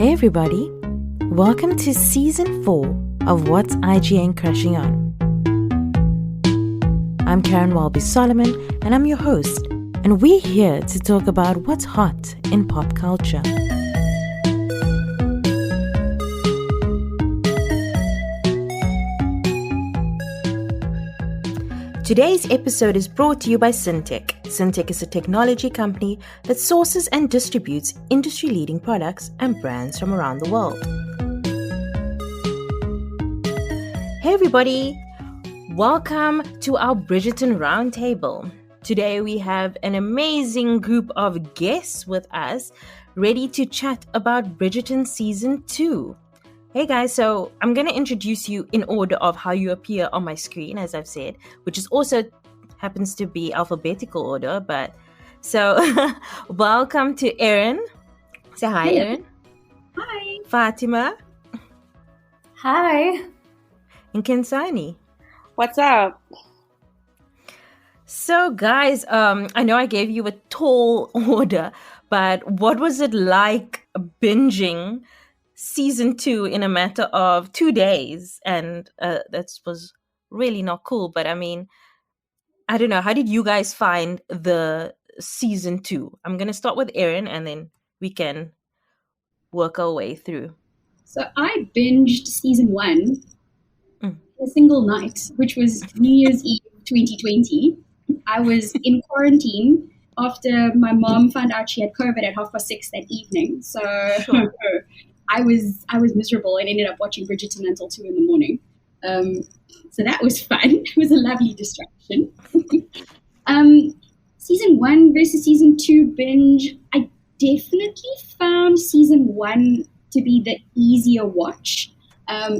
Hey everybody, welcome to Season 4 of What's IGN Crushing On. I'm Caryn Solomon and I'm your host, and we're here to talk about what's hot in pop culture. Today's episode is brought to you by Syntech. Syntech is a technology company that sources and distributes industry-leading products and brands from around the world. Hey everybody, welcome to our Bridgerton Roundtable. Today we have an amazing group of guests with us, ready to chat about Bridgerton Season 2. Hey guys, so I'm going to introduce you in order of how you appear on my screen, as I've said, which is also happens to be alphabetical order, but so welcome to Erin. Say hi, Hello. Erin. Hi. Faatimah. Hi. And Khensani. What's up? So guys, I know I gave you a tall order, but what was it like binging Season 2 in a matter of 2 days? And that was really not cool, but I mean, I don't know. How did you guys find the Season 2? I'm going to start with Erin and then we can work our way through. So I binged Season 1 a single night, which was New Year's Eve 2020. I was in quarantine after my mom found out she had COVID at 6:30 that evening. So Sure. I was miserable and ended up watching Bridgerton until 2 in the morning. So that was fun. It was a lovely distraction. Season 1 versus Season 2 binge, I definitely found Season 1 to be the easier watch.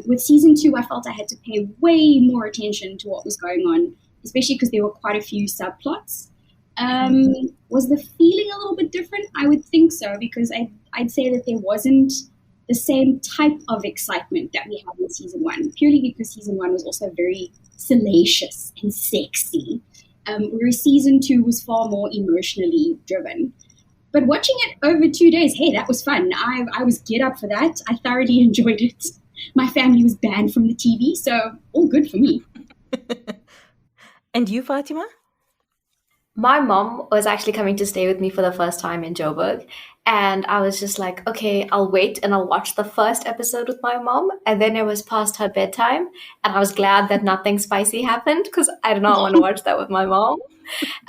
With Season 2, I felt I had to pay way more attention to what was going on, especially because there were quite a few subplots. Was the feeling a little bit different? I would think so, because I'd say that there wasn't the same type of excitement that we had in Season 1, purely because Season 1 was also very salacious and sexy, whereas Season 2 was far more emotionally driven. But watching it over 2 days, hey, that was fun. I was geared up for that. I thoroughly enjoyed it. My family was banned from the TV, so all good for me. And you, Faatimah? My mom was actually coming to stay with me for the first time in Joburg. And I was just like, okay, I'll wait and I'll watch the first episode with my mom. And then it was past her bedtime. And I was glad that nothing spicy happened because I did not want to watch that with my mom.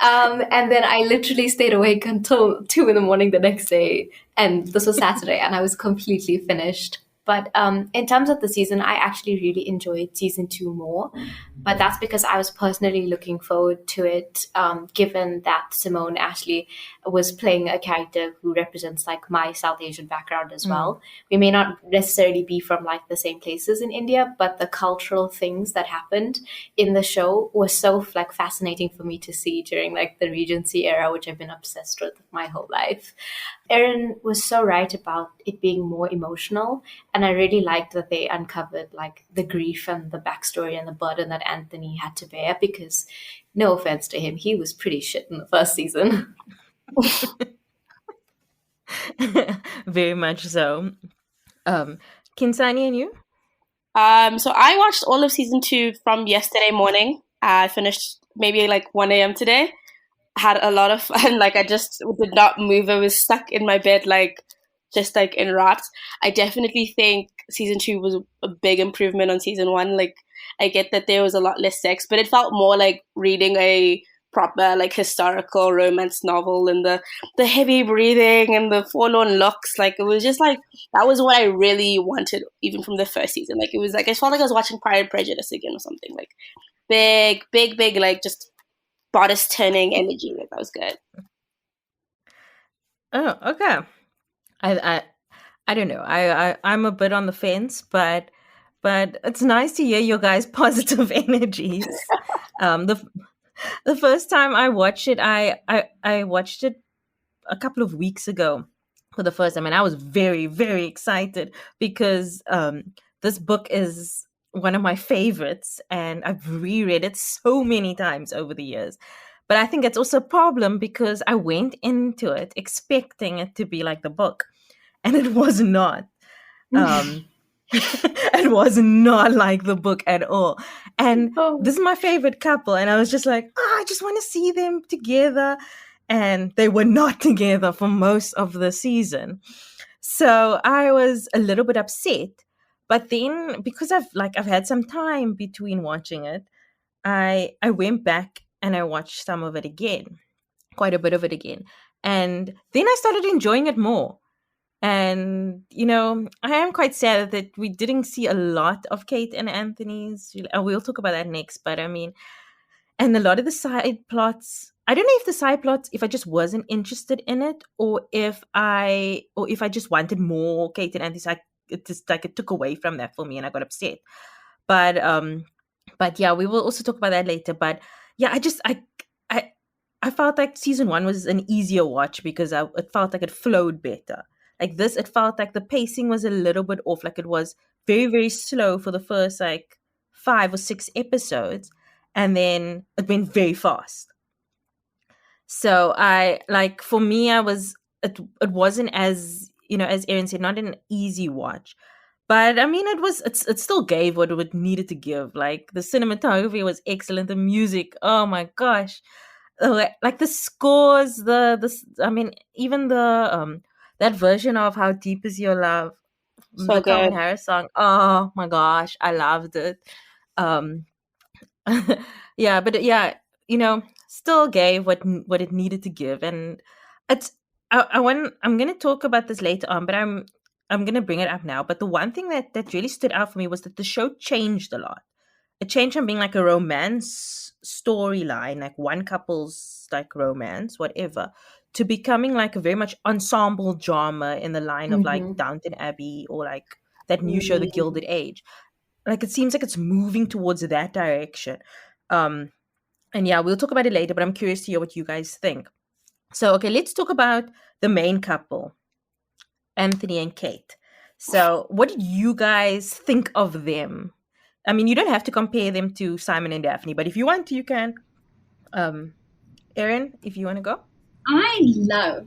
And then I literally stayed awake until 2 in the morning the next day. And this was Saturday and I was completely finished. But in terms of the season, I actually really enjoyed Season 2 more. But that's because I was personally looking forward to it, given that Simone Ashley was playing a character who represents like my South Asian background as well. We may not necessarily be from like the same places in India, but the cultural things that happened in the show was so like fascinating for me to see during like the Regency era, which I've been obsessed with my whole life. Erin was so right about it being more emotional. And I really liked that they uncovered like the grief and the backstory and the burden that Anthony had to bear, because no offense to him, he was pretty shit in the first season. Very much so. Khensani and you? So I watched all of Season 2 from yesterday morning. I finished maybe like 1 a.m. today. Had a lot of fun. Like I just did not move. I was stuck in my bed, like just like in knots. I definitely think Season 2 was a big improvement on Season 1. Like I get that there was a lot less sex, but it felt more like reading a proper like historical romance novel, and the heavy breathing and the forlorn looks. Like it was just like, that was what I really wanted even from the first season. Like it was like, I felt like I was watching Pride and Prejudice again or something. Like big, like just bodice turning energy. Like that was good. Oh, okay. I don't know. I'm a bit on the fence, but it's nice to hear your guys' positive energies. The first time I watched it, I watched it a couple of weeks ago for the first time, and I was very, very excited because this book is one of my favorites, and I've reread it so many times over the years. But I think it's also a problem because I went into it expecting it to be like the book, and it was not. It was not like the book at all. And this is my favorite couple. And I was just like, I just want to see them together. And they were not together for most of the season. So I was a little bit upset. But then because I've had some time between watching it, I went back and I watched some of it again, quite a bit of it again. And then I started enjoying it more. And, I am quite sad that we didn't see a lot of Kate and Anthony's. We'll talk about that next. But I mean, and a lot of the side plots, I don't know if the side plots, if I just wasn't interested in it, or if I just wanted more Kate and Anthony. So it took away from that for me and I got upset. But yeah, we will also talk about that later. But yeah, I felt like season 1 was an easier watch because it felt like it flowed better. Like this, it felt like the pacing was a little bit off. Like it was very, very slow for the first 5 or 6 episodes. And then it went very fast. So for me, it wasn't as, as Erin said, not an easy watch. But I mean, it still gave what it needed to give. Like the cinematography was excellent. The music, oh my gosh. Like the scores, even the that version of How Deep Is Your Love, So the Calvin good. Harris song. Oh my gosh, I loved it. Yeah, but yeah, still gave what it needed to give, and I'm gonna talk about this later on, but I'm gonna bring it up now. But the one thing that really stood out for me was that the show changed a lot. It changed from being like a romance storyline, like one couple's romance, whatever, to becoming like a very much ensemble drama in the line of like Downton Abbey or like that new show, The Gilded Age. Like it seems like it's moving towards that direction. And yeah, we'll talk about it later, but I'm curious to hear what you guys think. So, okay, let's talk about the main couple, Anthony and Kate. So, what did you guys think of them? I mean, you don't have to compare them to Simon and Daphne, but if you want to, you can. Erin, if you want to go. I love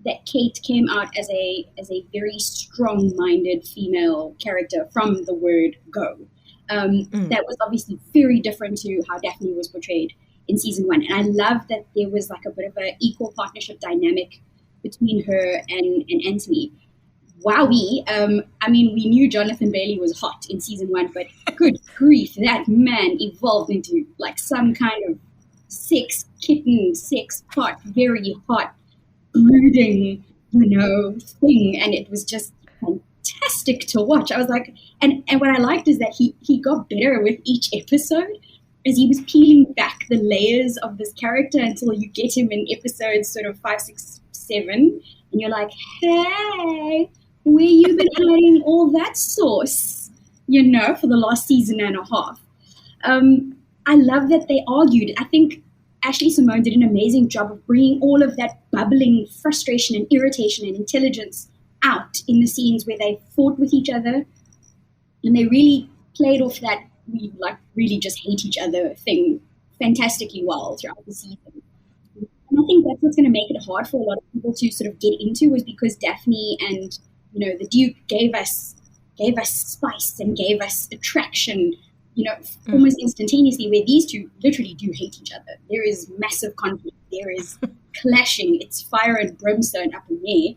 that Kate came out as a very strong-minded female character from the word go. That was obviously very different to how Daphne was portrayed in season 1. And I love that there was like a bit of an equal partnership dynamic between her and Anthony. Wowie. I mean, we knew Jonathan Bailey was hot in season 1, but good grief, that man evolved into like some kind of sex pot, very hot, brooding, thing. And it was just fantastic to watch. I was like, and what I liked is that he got better with each episode as he was peeling back the layers of this character until you get him in episodes sort of 5, 6, 7, and you're like, hey, where you been hiding all that sauce, for the last season and a half. I love that they argued. I think Ashley Simone did an amazing job of bringing all of that bubbling frustration and irritation and intelligence out in the scenes where they fought with each other, and they really played off that we really just hate each other thing fantastically well throughout the season. And I think that's what's going to make it hard for a lot of people to sort of get into, was because Daphne and the Duke gave us spice and gave us attraction, almost instantaneously, where these two literally do hate each other. There is massive conflict. There is clashing. It's fire and brimstone up in there.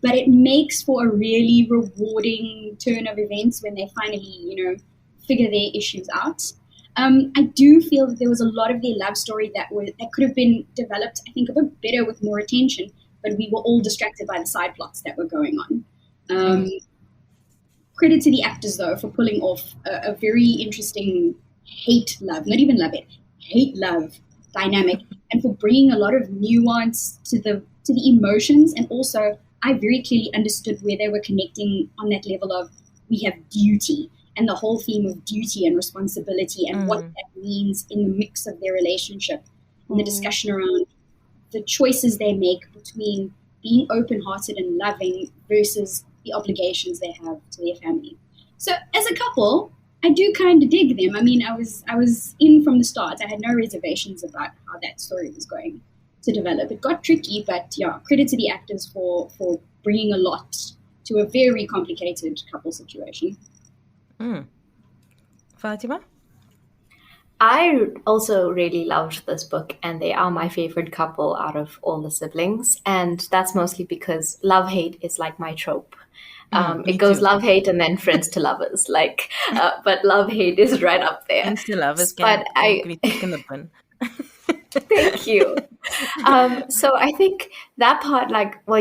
But it makes for a really rewarding turn of events when they finally, figure their issues out. I do feel that there was a lot of their love story that could have been developed, I think, a bit better with more attention, but we were all distracted by the side plots that were going on. Credit to the actors, though, for pulling off a very interesting hate-love, not even love it, hate-love dynamic, and for bringing a lot of nuance to the emotions. And also, I very clearly understood where they were connecting on that level of, we have duty, and the whole theme of duty and responsibility and what that means in the mix of their relationship, and the discussion around the choices they make between being open-hearted and loving versus the obligations they have to their family. So as a couple, I do kind of dig them. I mean, I was in from the start. I had no reservations about how that story was going to develop. It got tricky, but yeah, credit to the actors for bringing a lot to a very complicated couple situation. Faatimah? I also really loved this book, and they are my favorite couple out of all the siblings. And that's mostly because love hate is like my trope. It goes too. love hate and then friends to lovers, but love hate is right up there. And still lovers But can be taken the bin. Thank you. So I think that part,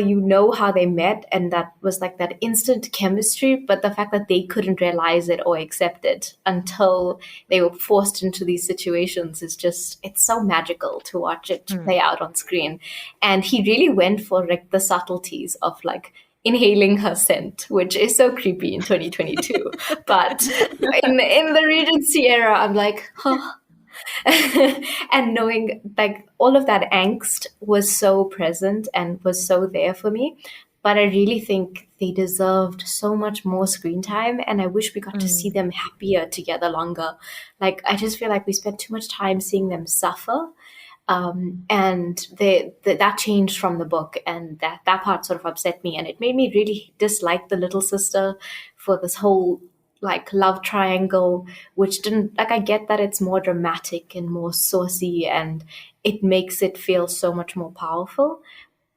you know how they met, and that was like that instant chemistry, but the fact that they couldn't realize it or accept it until they were forced into these situations is just, it's so magical to watch it play out on screen. And he really went for like the subtleties of like inhaling her scent, which is so creepy in 2022. But in the Regency era, I'm like, huh. And knowing like all of that angst was so present and was so there for me. But I really think they deserved so much more screen time, and I wish we got to see them happier together longer. Like, I just feel like we spent too much time seeing them suffer. And that changed from the book, and that part sort of upset me, and it made me really dislike the little sister for this whole like love triangle, which didn't, like, I get that it's more dramatic and more saucy and it makes it feel so much more powerful,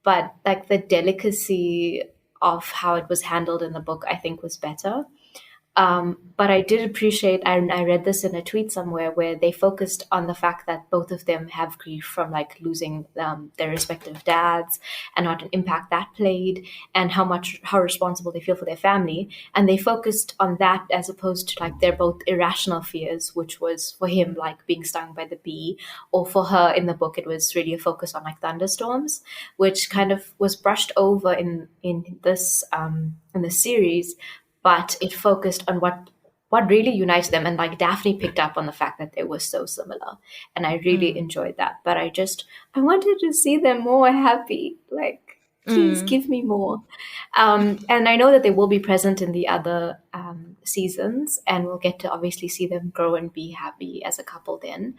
but like the delicacy of how it was handled in the book I think was better. But I did appreciate, I read this in a tweet somewhere where they focused on the fact that both of them have grief from like losing their respective dads and what an impact that played, and how responsible they feel for their family. And they focused on that as opposed to like they're both irrational fears, which was for him like being stung by the bee, or for her in the book it was really a focus on like thunderstorms, which kind of was brushed over in this in the series. But it focused on what really unites them. And like Daphne picked up on the fact that they were so similar. And I really enjoyed that. But I wanted to see them more happy. Like, please give me more. And I know that they will be present in the other seasons. And we'll get to obviously see them grow and be happy as a couple then.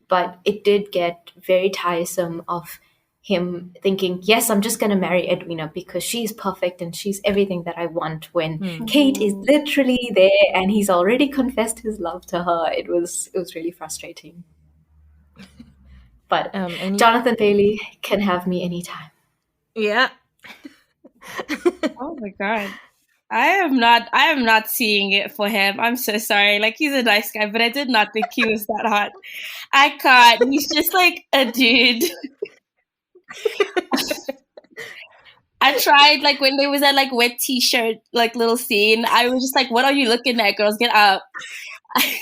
But it did get very tiresome of him thinking, yes, I'm just going to marry Edwina because she's perfect and she's everything that I want, when Kate is literally there and he's already confessed his love to her. It was really frustrating. But Jonathan Bailey can have me anytime. Yeah. Oh my God. I am not seeing it for him. I'm so sorry. Like, he's a nice guy, but I did not think he was that hot. I can't. He's just like a dude. I tried, like, when there was that like wet t-shirt like little scene, I was just like, what are you looking at, girls? Get up. I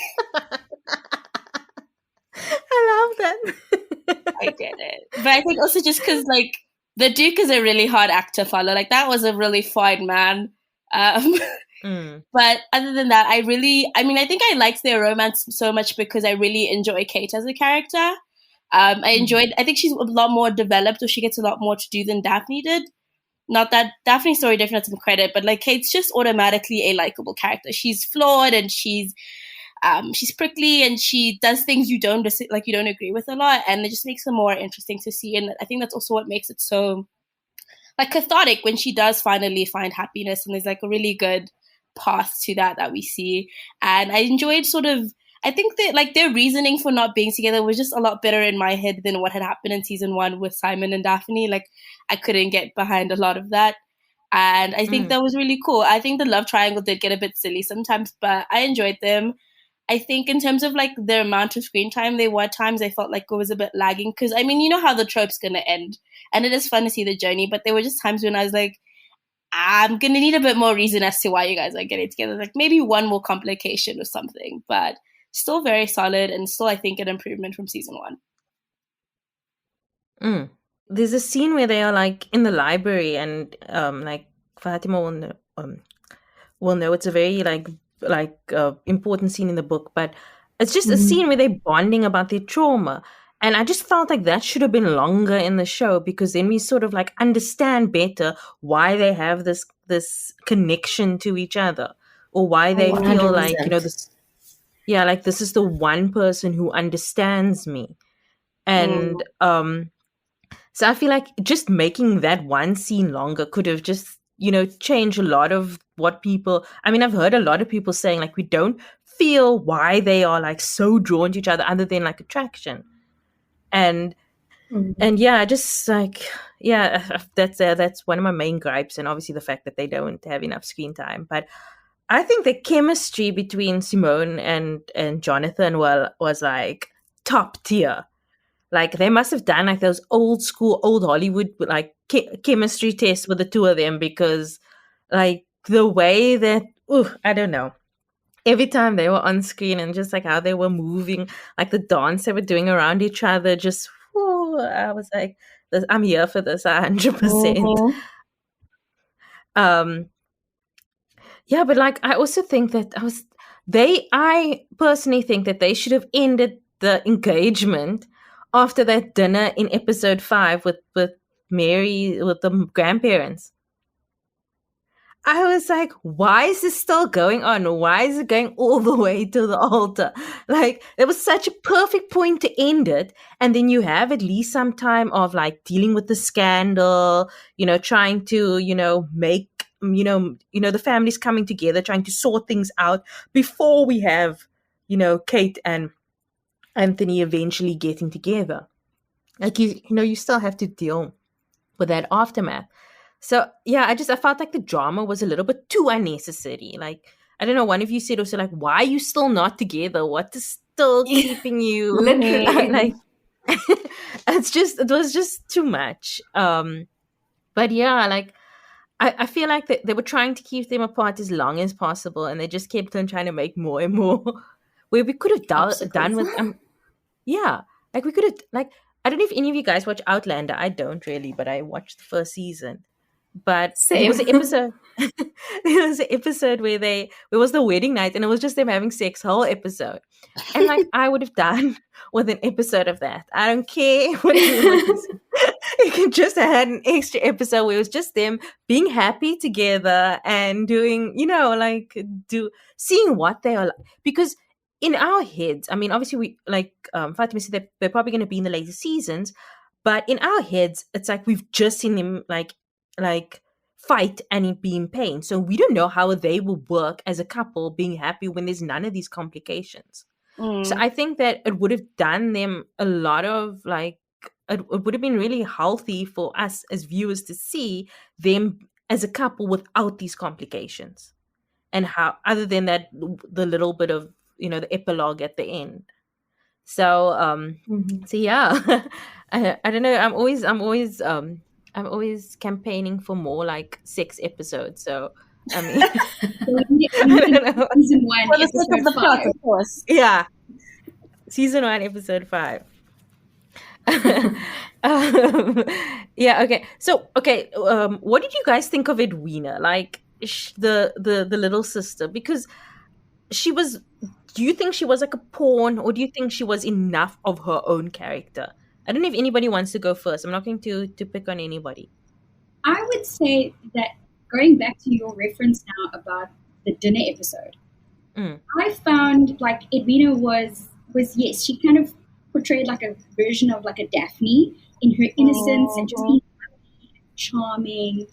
love that. I get it. But I think also just because like the Duke is a really hard actor to follow. Like, that was a really fine man. But other than that, I think I liked their romance so much because I really enjoy Kate as a character. I think she's a lot more developed, or she gets a lot more to do than Daphne did. Not that Daphne's story definitely has some credit, but like Kate's just automatically a likable character. She's flawed and she's prickly and she does things you don't agree with a lot, and it just makes her more interesting to see. And I think that's also what makes it so like cathartic when she does finally find happiness, and there's like a really good path to that we see. And I enjoyed I think that like their reasoning for not being together was just a lot better in my head than what had happened in season 1 with Simon and Daphne. Like, I couldn't get behind a lot of that. And I think that was really cool. I think the love triangle did get a bit silly sometimes, but I enjoyed them. I think in terms of like the amount of screen time, there were times I felt like it was a bit lagging. Because, I mean, you know how the trope's going to end. And it is fun to see the journey. But there were just times when I was like, I'm going to need a bit more reason as to why you guys are getting together. Like, maybe one more complication or something. But still very solid, and still I think an improvement from season 1. There's a scene where they are like in the library, and like Faatimah will know it's a very important scene in the book, but it's just a scene where they're bonding about their trauma. And I just felt like that should have been longer in the show, because then we sort of like understand better why they have this connection to each other, or why they 100%. feel like, you know, this. Yeah, like this is the one person who understands me. And so I feel like just making that one scene longer could have just change a lot of what people, I mean, I've heard a lot of people saying like we don't feel why they are like so drawn to each other other than like attraction. And yeah, just like, yeah, that's one of my main gripes, and obviously the fact that they don't have enough screen time. But I think the chemistry between Simone and Jonathan was like top tier. Like they must have done like those old school, old Hollywood like chemistry tests with the two of them, because like the way that, I don't know, every time they were on screen and just like how they were moving, like the dance they were doing around each other, just, I was like, I'm here for this 100%. Yeah, but like I also think that I personally think that they should have ended the engagement after that dinner in episode 5 with Mary, with the grandparents. I was like, why is this still going on? Why is it going all the way to the altar? Like, it was such a perfect point to end it. And then you have at least some time of like dealing with the scandal, trying to, make, the families coming together, trying to sort things out before we have, Kate and Anthony eventually getting together. Like, you still have to deal with that aftermath. So yeah, I felt like the drama was a little bit too unnecessary. Like, I don't know, one of you said also like, why are you still not together? What is still keeping you? Literally. Like, it was just too much. But yeah, like I feel like they were trying to keep them apart as long as possible, and they just kept on trying to make more and more. Where we could have done with yeah, like we could have, like, I don't know if any of you guys watch Outlander. I don't really, but I watched the first season. But Same. there was an episode. There was an episode where it was the wedding night, and it was just them having sex whole episode. And like I would have done with an episode of that. I don't care what you could just have had an extra episode where it was just them being happy together and doing, seeing what they are like. Because in our heads, I mean, obviously we like Faatimah said that they're probably going to be in the later seasons, but in our heads, it's like we've just seen them like fight and be in pain. So we don't know how they will work as a couple being happy when there's none of these complications. So I think that it would have done them a lot of like, it would have been really healthy for us as viewers to see them as a couple without these complications. And how, other than that, the little bit of, the epilogue at the end. So, so yeah, I don't know. I'm always campaigning for more like 6 episodes. So, I mean, I don't know. Season 1, episode 5. Of course. Yeah. Season 1, episode 5. Yeah, okay. So, okay, what did you guys think of Edwina? Like, the little sister? Because do you think she was like a pawn, or do you think she was enough of her own character? I don't know if anybody wants to go first. I'm not going to pick on anybody. I would say that, going back to your reference now about the dinner episode, I found like Edwina was yes, she kind of portrayed like a version of like a Daphne in her innocence and just being charming.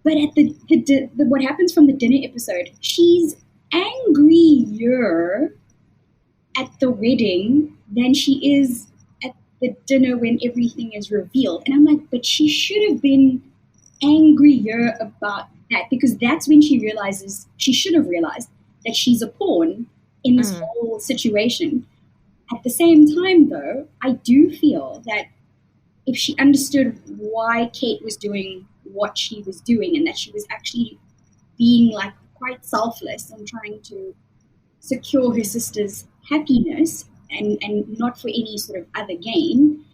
But at the what happens from the dinner episode, she's angrier at the wedding than she is at the dinner when everything is revealed. And I'm like, but she should have been angrier about that, because that's when she should have realized that she's a pawn in this whole situation. At the same time, though, I do feel that if she understood why Kate was doing what she was doing, and that she was actually being like quite selfless and trying to secure her sister's happiness and not for any sort of other gain,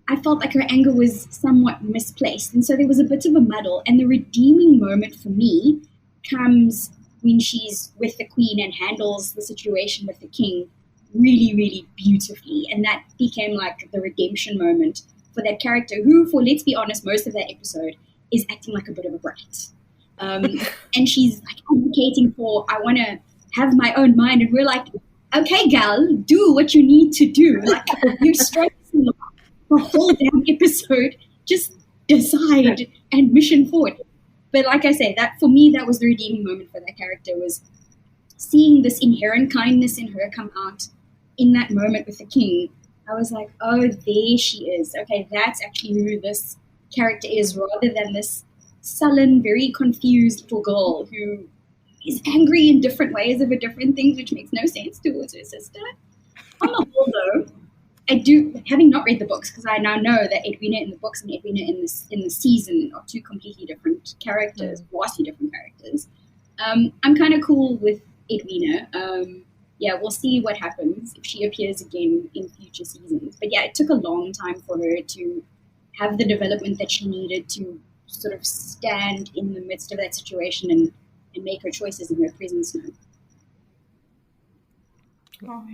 I felt like her anger was somewhat misplaced. And so there was a bit of a muddle. And the redeeming moment for me comes when she's with the queen and handles the situation with the king really, really beautifully. And that became like the redemption moment for that character who, for let's be honest, most of that episode is acting like a bit of a brat. And she's like advocating for, I want to have my own mind. And we're like, okay, gal, do what you need to do. Like, you're stressing the whole damn episode. Just decide and mission forward. But like I say, that for me, that was the redeeming moment for that character, was seeing this inherent kindness in her come out in that moment with the king. I was like, oh, there she is. Okay, that's actually who this character is, rather than this sullen, very confused little girl who is angry in different ways over different things, which makes no sense towards her sister. On the whole, though, I do, having not read the books, because I now know that Edwina in the books and Edwina in the season are two completely different characters, vastly different characters. I'm kind of cool with Edwina. Yeah, we'll see what happens if she appears again in future seasons. But yeah, it took a long time for her to have the development that she needed to sort of stand in the midst of that situation and make her choices in her presence now.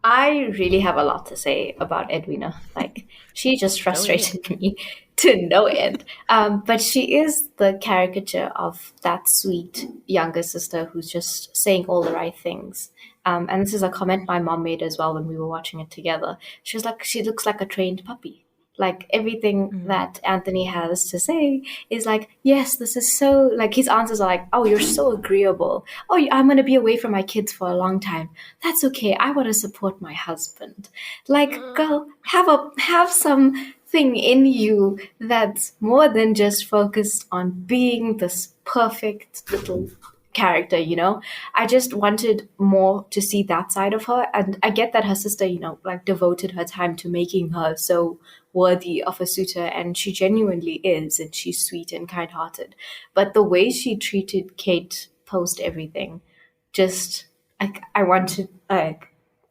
I really have a lot to say about Edwina. Like, she just frustrated me to no end. But she is the caricature of that sweet younger sister who's just saying all the right things. And this is a comment my mom made as well when we were watching it together. She was like, she looks like a trained puppy. Like, everything that Anthony has to say is like, yes, this is so, like, his answers are like, oh, you're so agreeable. Oh, I'm going to be away from my kids for a long time. That's okay. I want to support my husband. Like, girl, have something in you that's more than just focused on being this perfect little character, you know. I just wanted more to see that side of her, and I get that her sister, you know, like, devoted her time to making her so worthy of a suitor, and she genuinely is, and she's sweet and kind-hearted. But the way she treated Kate post everything, just, like,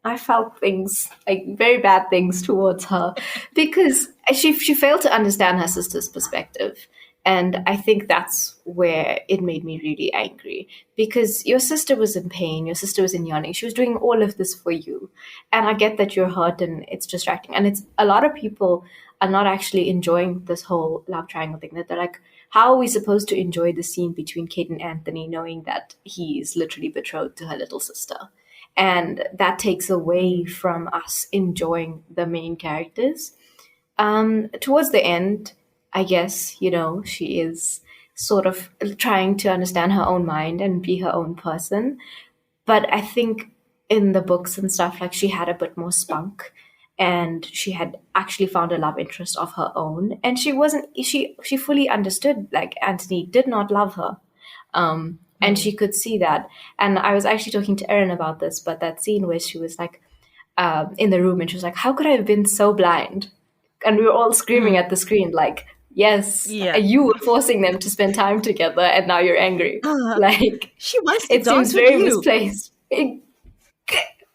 I felt things, like, very bad things towards her, because she failed to understand her sister's perspective. And I think that's where it made me really angry, because your sister was in pain, your sister was in yearning. She was doing all of this for you. And I get that you're hurt and it's distracting. And it's a lot of people are not actually enjoying this whole love triangle thing. That they're like, how are we supposed to enjoy the scene between Kate and Anthony knowing that he is literally betrothed to her little sister? And that takes away from us enjoying the main characters. Towards the end, I guess, you know, she is sort of trying to understand her own mind and be her own person. But I think in the books and stuff, like, she had a bit more spunk, and she had actually found a love interest of her own. And she fully understood, like, Anthony did not love her. And she could see that. And I was actually talking to Erin about this, but that scene where she was like, in the room, and she was like, how could I have been so blind? And we were all screaming at the screen, like, yes, you were forcing them to spend time together, and now you're angry. Like, she wants to it dance seems very with you. misplaced.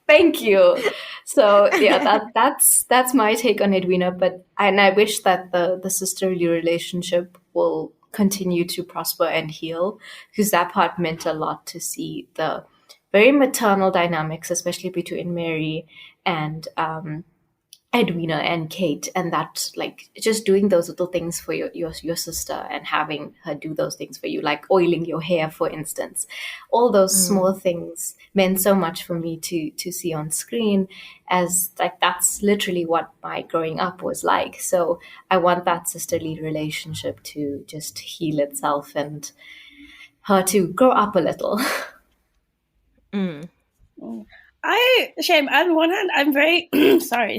Thank you. So yeah, that's my take on Edwina. But I wish that the sisterly relationship will continue to prosper and heal, because that part meant a lot to see the very maternal dynamics, especially between Mary and Edwina and Kate, and that, like, just doing those little things for your sister and having her do those things for you, like oiling your hair, for instance. All those small things meant so much for me to see on screen, as, like, that's literally what my growing up was like. So I want that sisterly relationship to just heal itself and her to grow up a little. Shame, on one hand, I'm very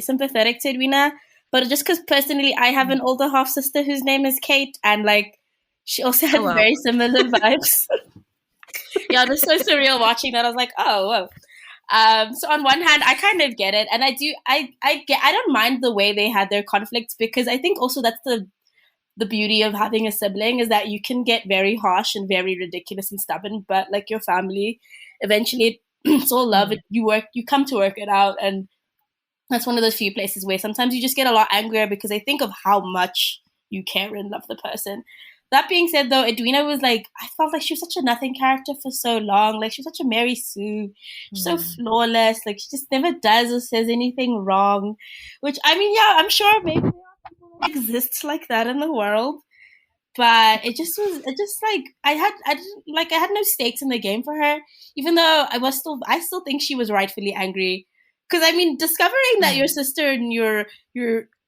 sympathetic to Edwina, but just because personally I have an older half sister whose name is Kate, and, like, she also had very similar vibes. Yeah, it was so surreal watching that. I was like, oh, whoa. So on one hand, I kind of get it, and I don't mind the way they had their conflicts, because I think also that's the beauty of having a sibling, is that you can get very harsh and very ridiculous and stubborn, but, like, your family, eventually it's all love. You come to work it out, and that's one of those few places where sometimes you just get a lot angrier because I think of how much you care and love the person. That being said, though, Edwina was, like, I felt like she was such a nothing character for so long. Like, she was such a Mary Sue. She's so flawless. Like, she just never does or says anything wrong. Which, I mean, yeah, I'm sure maybe there are people that exist like that in the world. But I had no stakes in the game for her, even though I still think she was rightfully angry. Because, I mean, discovering that your sister and your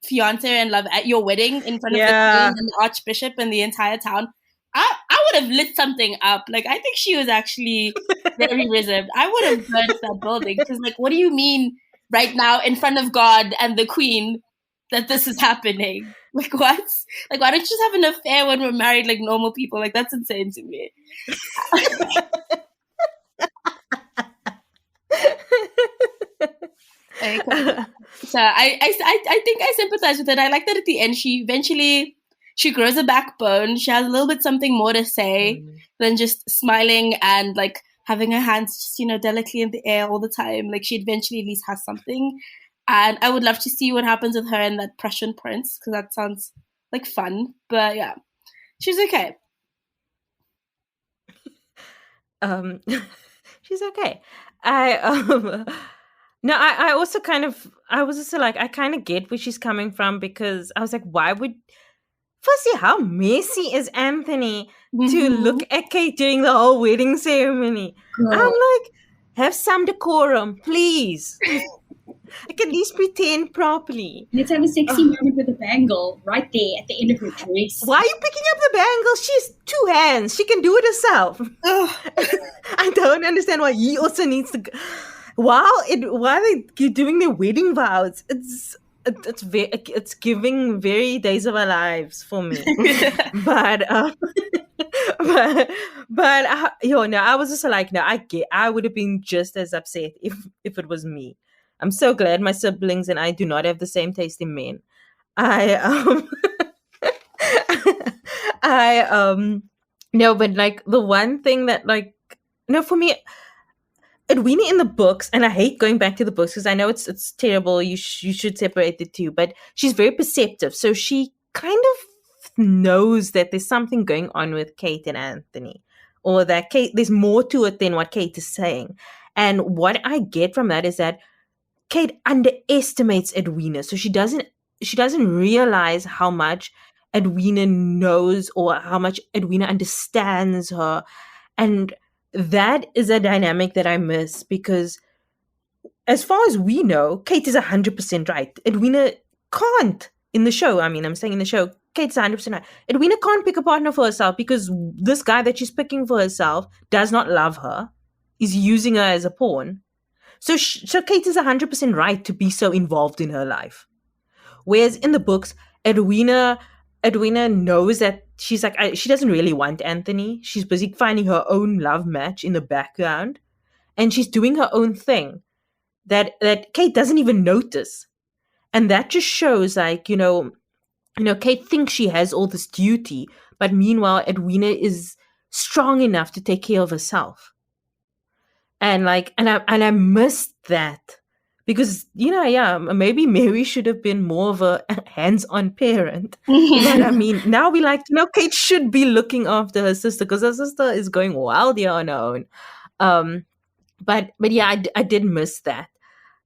fiance are in love at your wedding in front of the queen and the archbishop and the entire town, I would have lit something up. Like, I think she was actually very reserved. I would have burnt that building because, like, what do you mean right now in front of God and the Queen that this is happening? Like, what? Like, why don't you just have an affair when we're married like normal people? Like, that's insane to me. So I think I sympathize with it. I like that at the end she grows a backbone. She has a little bit something more to say than just smiling and like having her hands just, you know, delicately in the air all the time. Like, she eventually at least has something. And I would love to see what happens with her and that Prussian prince, because that sounds like fun. But yeah, she's okay. She's okay. No, I also I was also like, I kind of get where she's coming from, because I was like, firstly, how messy is Anthony to look at Kate during the whole wedding ceremony? Girl. I'm like, have some decorum, please. Like, at least pretend properly. Let's have a sexy moment with a bangle right there at the end of her dress. Why are you picking up the bangle? She's 2 hands. She can do it herself. I don't understand why he also needs to. While they're doing their wedding vows, it's giving very Days of Our Lives for me. but I was just like, no, I would have been just as upset if it was me. I'm so glad my siblings and I do not have the same taste in men. No, but like the one thing that, like, no, for me, Edwina in the books, and I hate going back to the books because I know it's terrible. You should separate the two, but she's very perceptive, so she kind of knows that there's something going on with Kate and Anthony, or that there's more to it than what Kate is saying. And what I get from that is that Kate underestimates Edwina, so she doesn't realize how much Edwina knows or how much Edwina understands her. And that is a dynamic that I miss, because as far as we know, Kate is 100% right. Edwina can't in the show. I mean, I'm saying in the show, Kate's 100% right. Edwina can't pick a partner for herself because this guy that she's picking for herself does not love her, is using her as a pawn. So Kate is 100% right to be so involved in her life. Whereas in the books, Edwina knows that she's like, she doesn't really want Anthony. She's busy finding her own love match in the background, and she's doing her own thing that Kate doesn't even notice. And that just shows, like, you know, Kate thinks she has all this duty, but meanwhile, Edwina is strong enough to take care of herself. And like, and I missed that, because, you know, yeah, maybe Mary should have been more of a hands-on parent. But I mean, now we like to know Kate should be looking after her sister, because her sister is going wild here on her own. But yeah, I did miss that.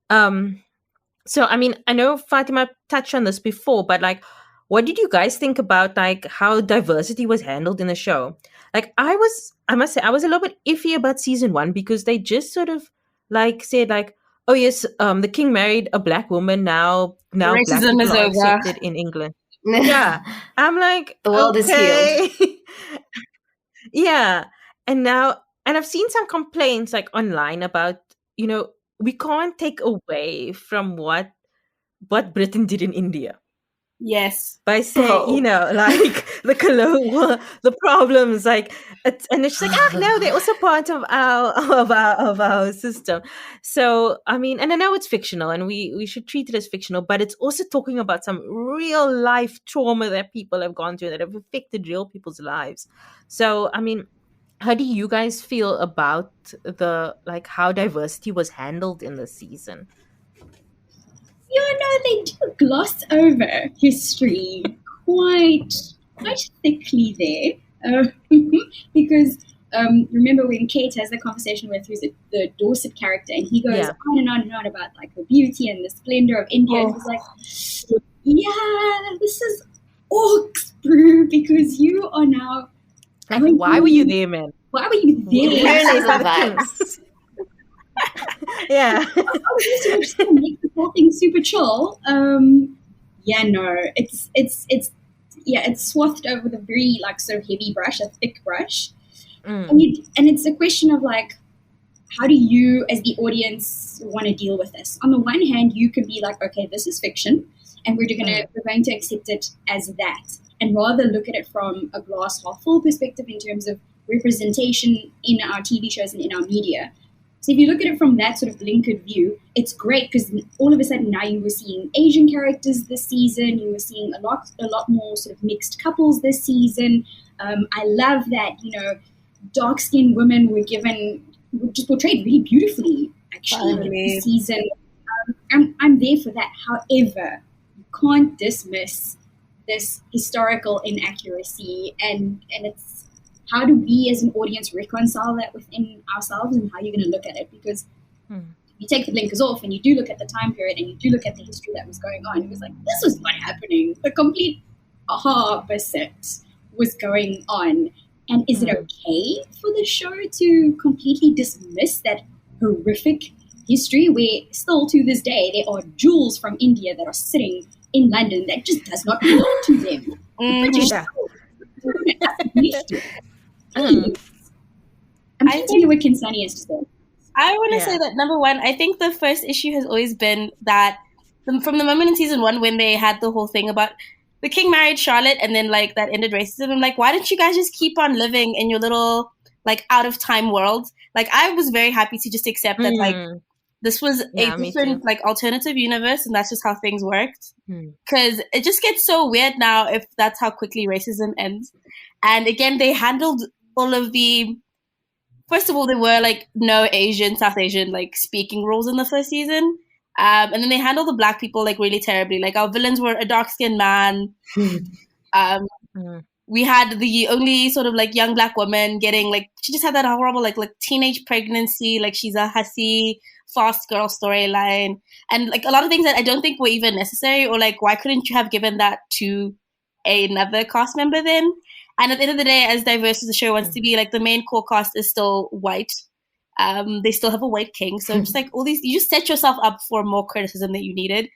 So I mean, I know Faatimah touched on this before, but like, what did you guys think about like how diversity was handled in the show? Like, I must say, I was a little bit iffy about season 1, because they just sort of like said like, oh yes, the king married a black woman. Now racism is over. Accepted in England. Yeah, I'm like, the world is healed. Yeah, and I've seen some complaints like online about, you know, we can't take away from what Britain did in India. Yes. By saying, you know, like the problems, like, and it's like, no, they're also part of our system. So I mean, and I know it's fictional, and we should treat it as fictional, but it's also talking about some real life trauma that people have gone through that have affected real people's lives. So I mean, how do you guys feel about how diversity was handled in this season? Yeah, no, they do gloss over history quite thickly there. Because remember when Kate has the conversation with the Dorset character, and he goes on and on and on about like the beauty and the splendor of India. And he's like, yeah, this is orcs, bro, because you are now. Like, why were you there, man? Why were you there? Yeah. We're just gonna make this whole thing super chill. Yeah, no, it's it's swathed over with a very like sort of heavy brush, a thick brush. Mm. And it's a question of like, how do you as the audience want to deal with this? On the one hand, you can be like, okay, this is fiction, and we're going to accept it as that, and rather look at it from a glass half full perspective in terms of representation in our TV shows and in our media. So if you look at it from that sort of blinkered view, it's great because all of a sudden now you were seeing Asian characters this season. You were seeing a lot more sort of mixed couples this season. I love that, dark-skinned women were just portrayed really beautifully, actually, this season. I'm there for that. However, you can't dismiss this historical inaccuracy, and it's how do we as an audience reconcile that within ourselves, and how you're going to look at it? Because you take the blinkers off and you do look at the time period and you do look at the history that was going on. It was like, this was not happening. The complete opposite was going on. And is it okay for the show to completely dismiss that horrific history where still to this day there are jewels from India that are sitting in London that just does not belong to them? I'm trying to hear what Khensani has to say. I want to say that, number one, I think the first issue has always been that from the moment in season 1 when they had the whole thing about the king married Charlotte and then like that ended racism, I'm like, why don't you guys just keep on living in your little like out of time world? Like I was very happy to just accept that like this was a different like alternative universe and that's just how things worked. Because it just gets so weird now if that's how quickly racism ends. And again, they handled all of the, first of all, there were like no South Asian like speaking roles in the first season. And then they handled the black people like really terribly. Like our villains were a dark-skinned man. We had the only sort of like young black woman getting like, she just had that horrible like teenage pregnancy. Like she's a hussy, fast girl storyline. And like a lot of things that I don't think were even necessary, or like, why couldn't you have given that to another cast member then? And at the end of the day, as diverse as the show wants to be, like the main core cast is still white. They still have a white king. So just like all these, you just set yourself up for more criticism that you needed.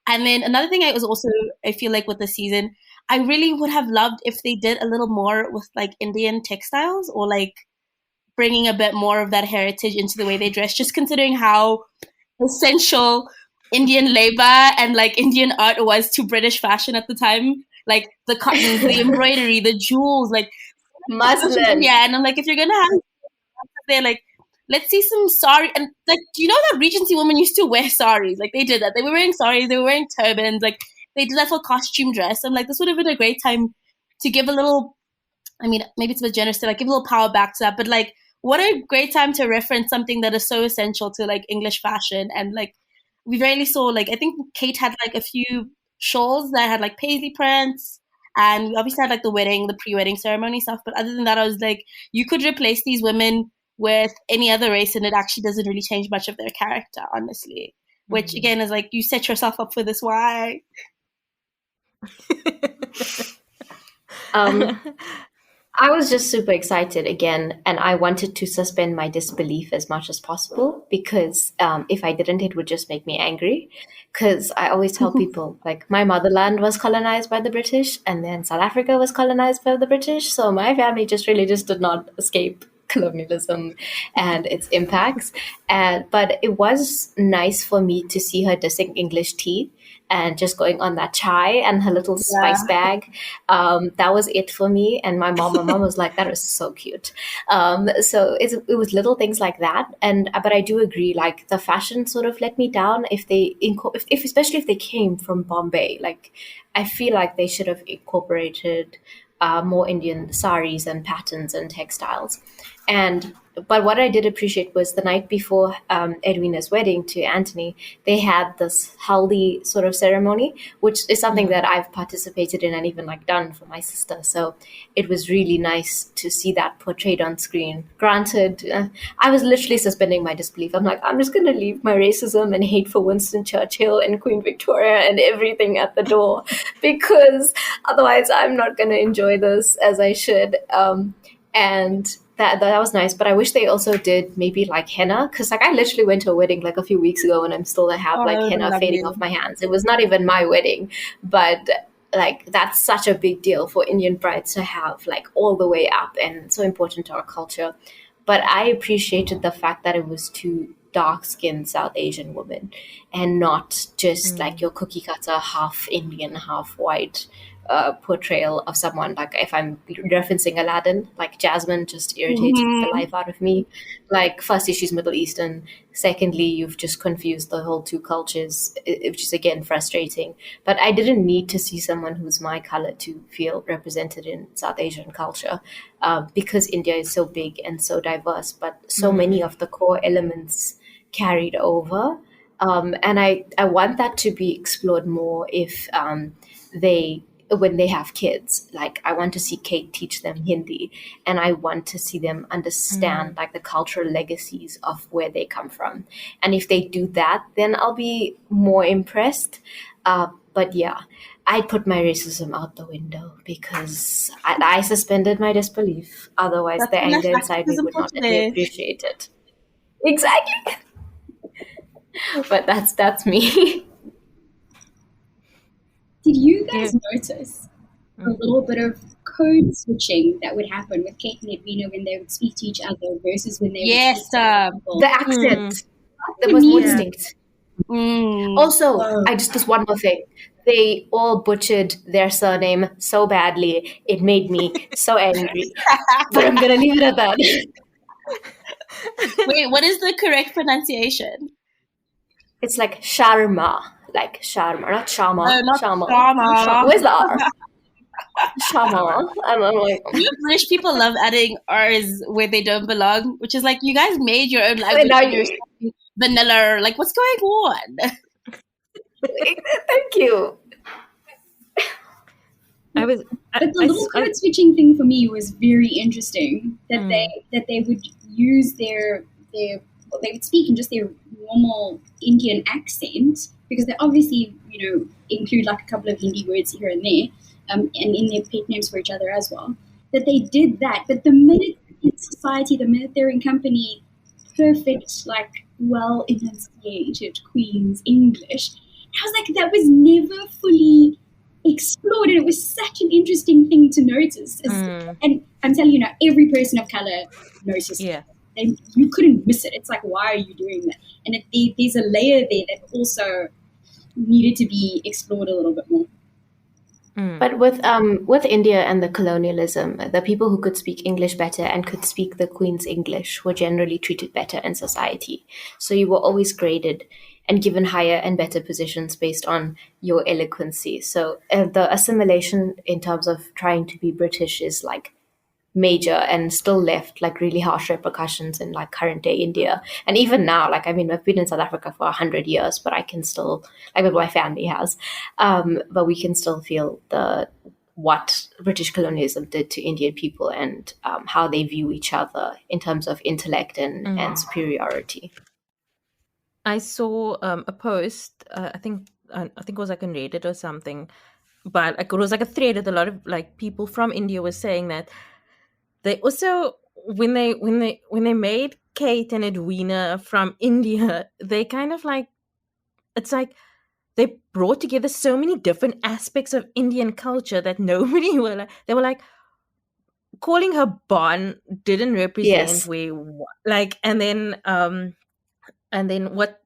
And then another thing I feel like with the season, I really would have loved if they did a little more with like Indian textiles, or like bringing a bit more of that heritage into the way they dress, just considering how essential Indian labor and like Indian art was to British fashion at the time. Like the cottons, the embroidery, the jewels, like muslin. Yeah, and I'm like, if you're gonna have there, like, let's see some sari. And like, do you know that Regency women used to wear saris? Like they did that. They were wearing saris. They were wearing turbans. Like they did that for costume dress. I'm like, this would have been a great time to give a little. I mean, maybe it's a bit generous to like give a little power back to that, but like, what a great time to reference something that is so essential to like English fashion. And like, we rarely saw like, I think Kate had like a few shawls that had like paisley prints, and we obviously had like the pre-wedding ceremony stuff, but other than that, I was like, you could replace these women with any other race and it actually doesn't really change much of their character, honestly. Which again is like, you set yourself up for this. Why? I was just super excited again, and I wanted to suspend my disbelief as much as possible, because if I didn't, it would just make me angry. Because I always tell people, like, my motherland was colonized by the British, and then South Africa was colonized by the British. So my family just did not escape colonialism and its impacts. But it was nice for me to see her dissing English tea and just going on that chai and her little spice bag. That was it for me. And my mom was like, that was so cute. So it was little things like that. But I do agree, like the fashion sort of let me down especially if they came from Bombay. Like, I feel like they should have incorporated more Indian saris and patterns and textiles. But what I did appreciate was the night before Edwina's wedding to Anthony, they had this haldi sort of ceremony, which is something that I've participated in and even like done for my sister. So it was really nice to see that portrayed on screen. Granted, I was literally suspending my disbelief. I'm like, I'm just going to leave my racism and hate for Winston Churchill and Queen Victoria and everything at the door, because otherwise I'm not going to enjoy this as I should. And that was nice, but I wish they also did maybe like henna, because like I literally went to a wedding like a few weeks ago and I'm still have henna fading off my hands. It was not even my wedding, but like that's such a big deal for Indian brides to have, like all the way up, and so important to our culture. But I appreciated the fact that it was two dark-skinned South Asian women and not just like your cookie cutter half Indian, half white portrayal of someone. Like if I'm referencing Aladdin, like Jasmine just irritates the life out of me. Like firstly, she's Middle Eastern. Secondly, you've just confused the whole two cultures, which is again frustrating. But I didn't need to see someone who's my color to feel represented in South Asian culture, because India is so big and so diverse, but so many of the core elements carried over. And I want that to be explored more if when they have kids. Like I want to see Kate teach them Hindi, and I want to see them understand like the cultural legacies of where they come from. And if they do that, then I'll be more impressed. But yeah, I put my racism out the window because I suspended my disbelief. Otherwise, That's the enough anger inside me would not let me today. appreciate it. Exactly. But that's me. Did you guys notice a little bit of code switching that would happen with Kate and Edwina when they would speak to each other versus when they would speak to other people? The accent. There was more distinct. Mm. Also, just one more thing. They all butchered their surname so badly. It made me so angry. But I'm going to leave it at that. Wait, what is the correct pronunciation? It's like Sharma. Like Sharma, not Sharma. No, not Sharma. Sharma. Where's the R? Sharma. And I'm like, You British people love adding R's where they don't belong, which is like, you guys made your own language. now and you're saying vanilla. Like, what's going on? thank you. But the little code switching thing for me was very interesting. That they would use they would speak in just their normal Indian accent, because they obviously include like a couple of Hindi words here and there, and in their pet names for each other as well. That they did that, but the minute in society, the minute they're in company, perfect, like well enunciated Queen's English, I was like, that was never fully explored, and it was such an interesting thing to notice. And I'm telling you, every person of color noticed it. And you couldn't miss it. It's like, why are you doing that? And there's a layer there that also needed to be explored a little bit more. But with India and the colonialism, the people who could speak English better and could speak the Queen's English were generally treated better in society. So you were always graded and given higher and better positions based on your eloquency. So the assimilation in terms of trying to be British is like major and still left like really harsh repercussions in like current day India. And even now, like, I mean, I've been in South Africa for 100 years, but I can still, like my family has, but we can still feel what British colonialism did to Indian people and how they view each other in terms of intellect and superiority. I saw a post, I think it was like on Reddit or something, but it was like a thread that a lot of like people from India were saying that they also, when they made Kate and Edwina from India, they kind of like, it's like they brought together so many different aspects of Indian culture that nobody were like, they were like, calling her Bon didn't represent and then what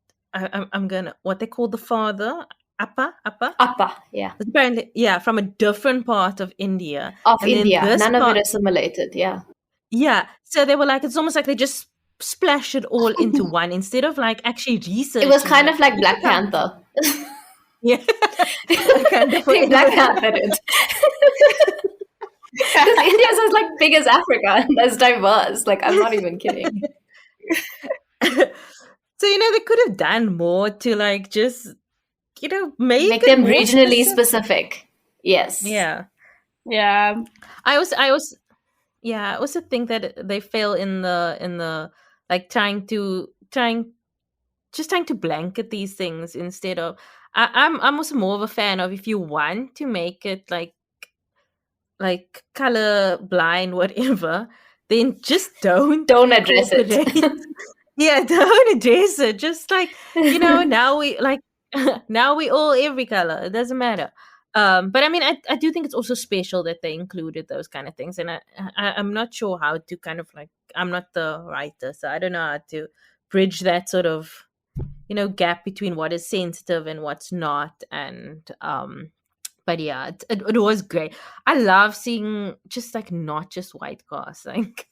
what they call the father, Appa, yeah. Apparently, from a different part of India. Of India, none of it assimilated, Yeah, so they were like, it's almost like they just splashed it all into one instead of like actually researching. It was kind of like Black Panther. Yeah. They Black Panther it. Because India is as like big as Africa and as diverse. Like, I'm not even kidding. So, they could have done more to like just, make them regionally specific. Yes. Yeah. Yeah. I also think that they fail in the like trying to blanket these things instead of I'm also more of a fan of, if you want to make it like color blind, whatever, then just don't address it. Yeah, don't address it. Just like, now we all every color. It doesn't matter. But I mean, I do think it's also special that they included those kind of things, and I'm not sure how to kind of like, I'm not the writer, so I don't know how to bridge that sort of, gap between what is sensitive and what's not. And but yeah, it was great. I love seeing just like not just white cast, like.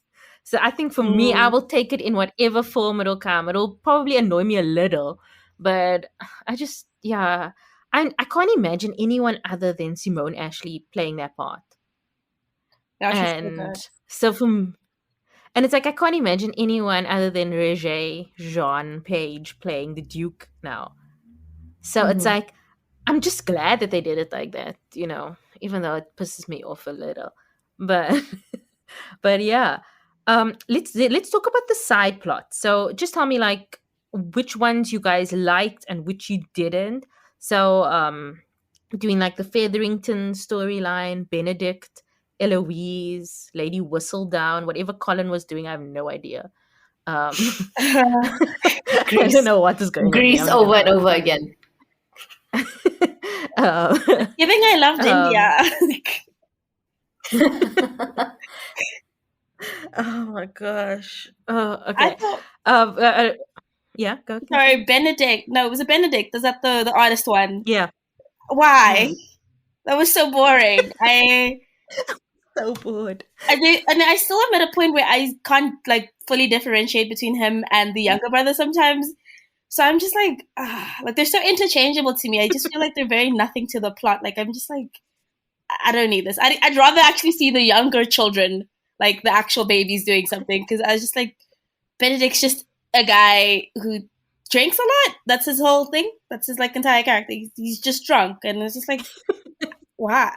So I think for me, I will take it in whatever form it'll come. It'll probably annoy me a little, but I just, yeah, I can't imagine anyone other than Simone Ashley playing that part. Yeah, she's so And good. so and it's like I can't imagine anyone other than Roger Jean Page playing the Duke now. So it's like I'm just glad that they did it like that, even though it pisses me off a little. But but yeah. Let's talk about the side plot. So just tell me like which ones you guys liked and which you didn't. So doing like the Featherington storyline, Benedict, Eloise, Lady Whistledown, whatever Colin was doing, I have no idea. I don't know what is going on. Greece over and over again. You think I loved India? Oh my gosh. Okay. I thought, yeah, go. Sorry, Benedict. No, it was a Benedict. Is that the artist one? Yeah. Why? That was so boring. So bored. I still am at a point where I can't like fully differentiate between him and the younger brother sometimes. So I'm just like they're so interchangeable to me. I just feel like they're very nothing to the plot. Like I'm just like, I don't need this. I'd rather actually see the younger children, like the actual babies, doing something, because I was just like, Benedict's just a guy who drinks a lot. That's his whole thing. That's his like entire character. He's just drunk, and it's just like, why?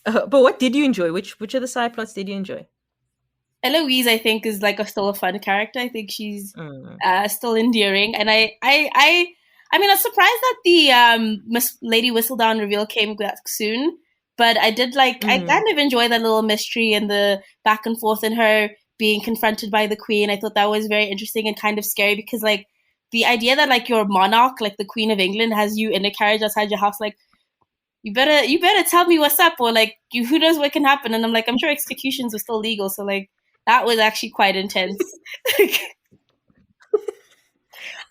But what did you enjoy? Which of the side plots did you enjoy? Eloise, I think, is like still a fun character. I think she's still endearing, and I mean, I was surprised that the Miss Lady Whistledown reveal came soon, but I did like I kind of enjoy that little mystery and the back and forth and her being confronted by the Queen. I thought that was very interesting and kind of scary because like the idea that like your monarch, like the Queen of England, has you in a carriage outside your house, like you better tell me what's up, or like who knows what can happen. And I'm like, I'm sure executions were still legal, so like that was actually quite intense.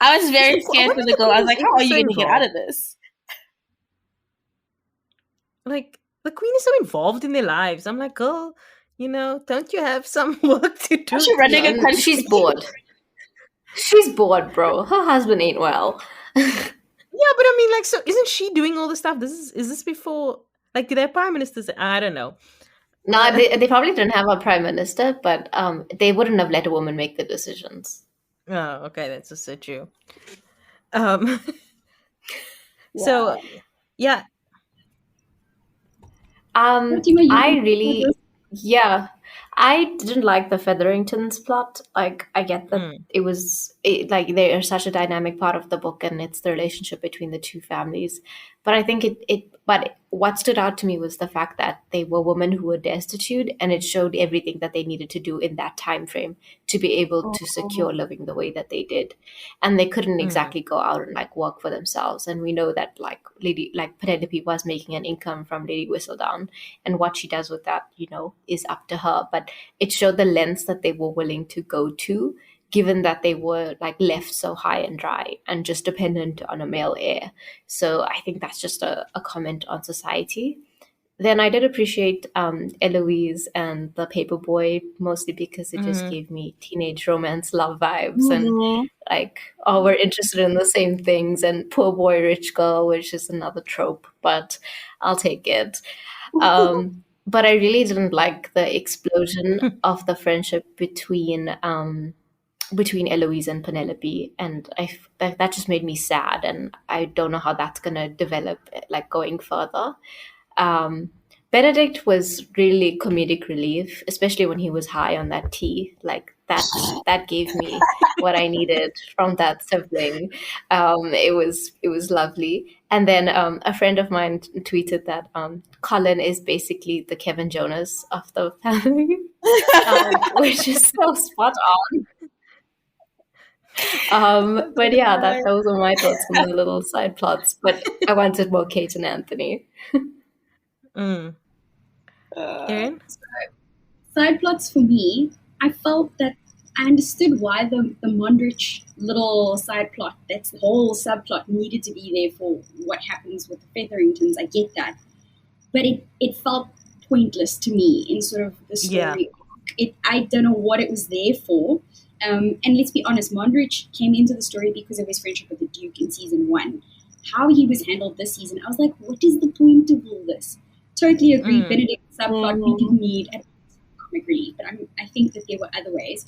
I was very scared for the girl. I was like, how are you going to get out of this? Like, the Queen is so involved in their lives. I'm like, girl, don't you have some work to do? She's running a country. She's bored. She's bored, bro. Her husband ain't well. Yeah, but I mean, like, so isn't she doing all the stuff? Is this before, like, did their prime minister say, I don't know. No, they probably didn't have a prime minister, but they wouldn't have let a woman make the decisions. Oh, okay, that's also true. So, yeah. I didn't like the Featheringtons plot. Like, I get that like they are such a dynamic part of the book, and it's the relationship between the two families. But I think but what stood out to me was the fact that they were women who were destitute, and it showed everything that they needed to do in that time frame to be able to secure living the way that they did. And they couldn't exactly go out and like work for themselves. And we know that like Penelope was making an income from Lady Whistledown, and what she does with that, is up to her. But it showed the lengths that they were willing to go to, given that they were like left so high and dry and just dependent on a male heir. So I think that's just a comment on society. Then I did appreciate Eloise and the paperboy, mostly because it just gave me teenage romance love vibes, and like, we're interested in the same things, and poor boy rich girl, which is another trope, but I'll take it. But I really didn't like the explosion of the friendship between Eloise and Penelope, and that just made me sad, and I don't know how that's gonna develop like going further. Benedict was really comedic relief, especially when he was high on that tea. Like that gave me what I needed from that sibling. It was lovely. And then a friend of mine tweeted that Colin is basically the Kevin Jonas of the family, which is so spot on. But yeah, those were my thoughts on the little side plots. But I wanted more Kate and Anthony. Erin? Side plots for me, I felt that I understood why the Mondrich little side plot, that's the whole subplot, needed to be there for what happens with the Featheringtons. I get that. But it felt pointless to me in sort of the story. I don't know what it was there for. And let's be honest, Mondrich came into the story because of his friendship with the Duke in season 1. How he was handled this season, I was like, what is the point of all this? Totally agree. Benedict's subplot we didn't need at comic relief, but I think that there were other ways.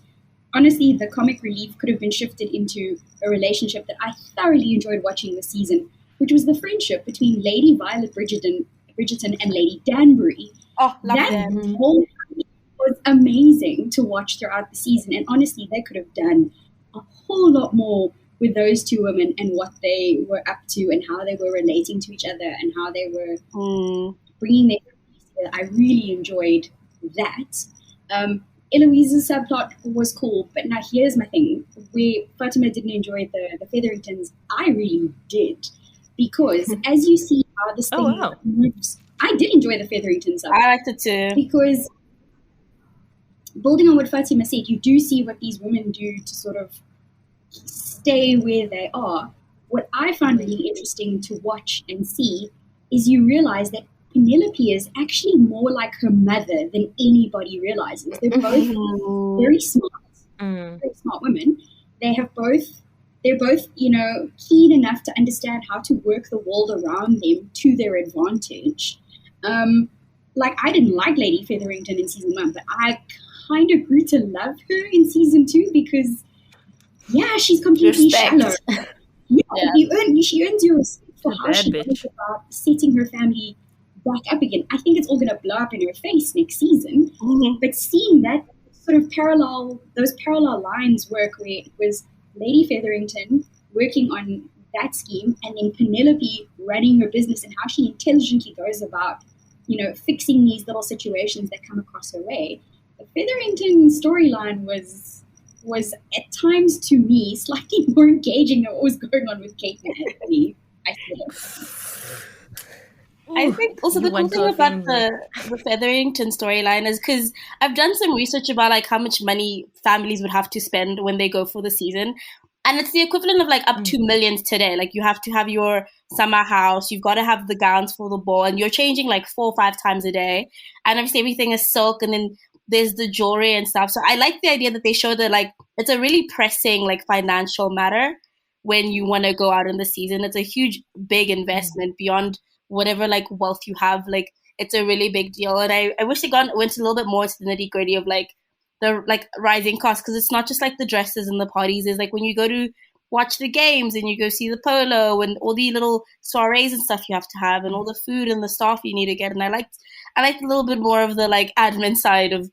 Honestly, the comic relief could have been shifted into a relationship that I thoroughly enjoyed watching this season, which was the friendship between Lady Violet Bridgerton and Lady Danbury. Oh, love that them. whole was amazing to watch throughout the season, and honestly, they could have done a whole lot more with those two women and what they were up to and how they were relating to each other and how they were bringing their families together. I really enjoyed that. Eloise's subplot was cool, but now here's my thing. Where Faatimah didn't enjoy the Featheringtons, I really did. Because as you see how this thing moves, I did enjoy the Featheringtons subplot. I liked it too. Because building on what Faatimah said, you do see what these women do to sort of stay where they are. What I found really interesting to watch and see is you realize that Penelope is actually more like her mother than anybody realizes. They're both very smart women. They're both, keen enough to understand how to work the world around them to their advantage. I didn't like Lady Featherington in season 1, but I kind of grew to love her in season 2 because, she's completely shallow. She earns your respect for how she goes about setting her family back up again. I think it's all going to blow up in her face next season. But seeing that sort of those parallel lines work where it was Lady Featherington working on that scheme and then Penelope running her business and how she intelligently goes about, fixing these little situations that come across her way. The Featherington storyline was at times to me slightly more engaging than what was going on with Kate and Anthony. I think also the cool thing about the Featherington storyline is because I've done some research about how much money families would have to spend when they go for the season. And it's the equivalent of up to millions today. You have to have your summer house, you've got to have the gowns for the ball, and you're changing 4 or 5 times a day. And obviously everything is silk, and then there's the jewelry and stuff. So I like the idea that they show that it's a really pressing financial matter when you want to go out in the season. It's a huge, big investment beyond whatever wealth you have. It's a really big deal. And I wish they went a little bit more into the nitty gritty of the rising costs, because it's not just the dresses and the parties. It's when you go to watch the games and you go see the polo and all the little soirees and stuff you have to have and all the food and the staff you need to get. And I liked a little bit more of the admin side of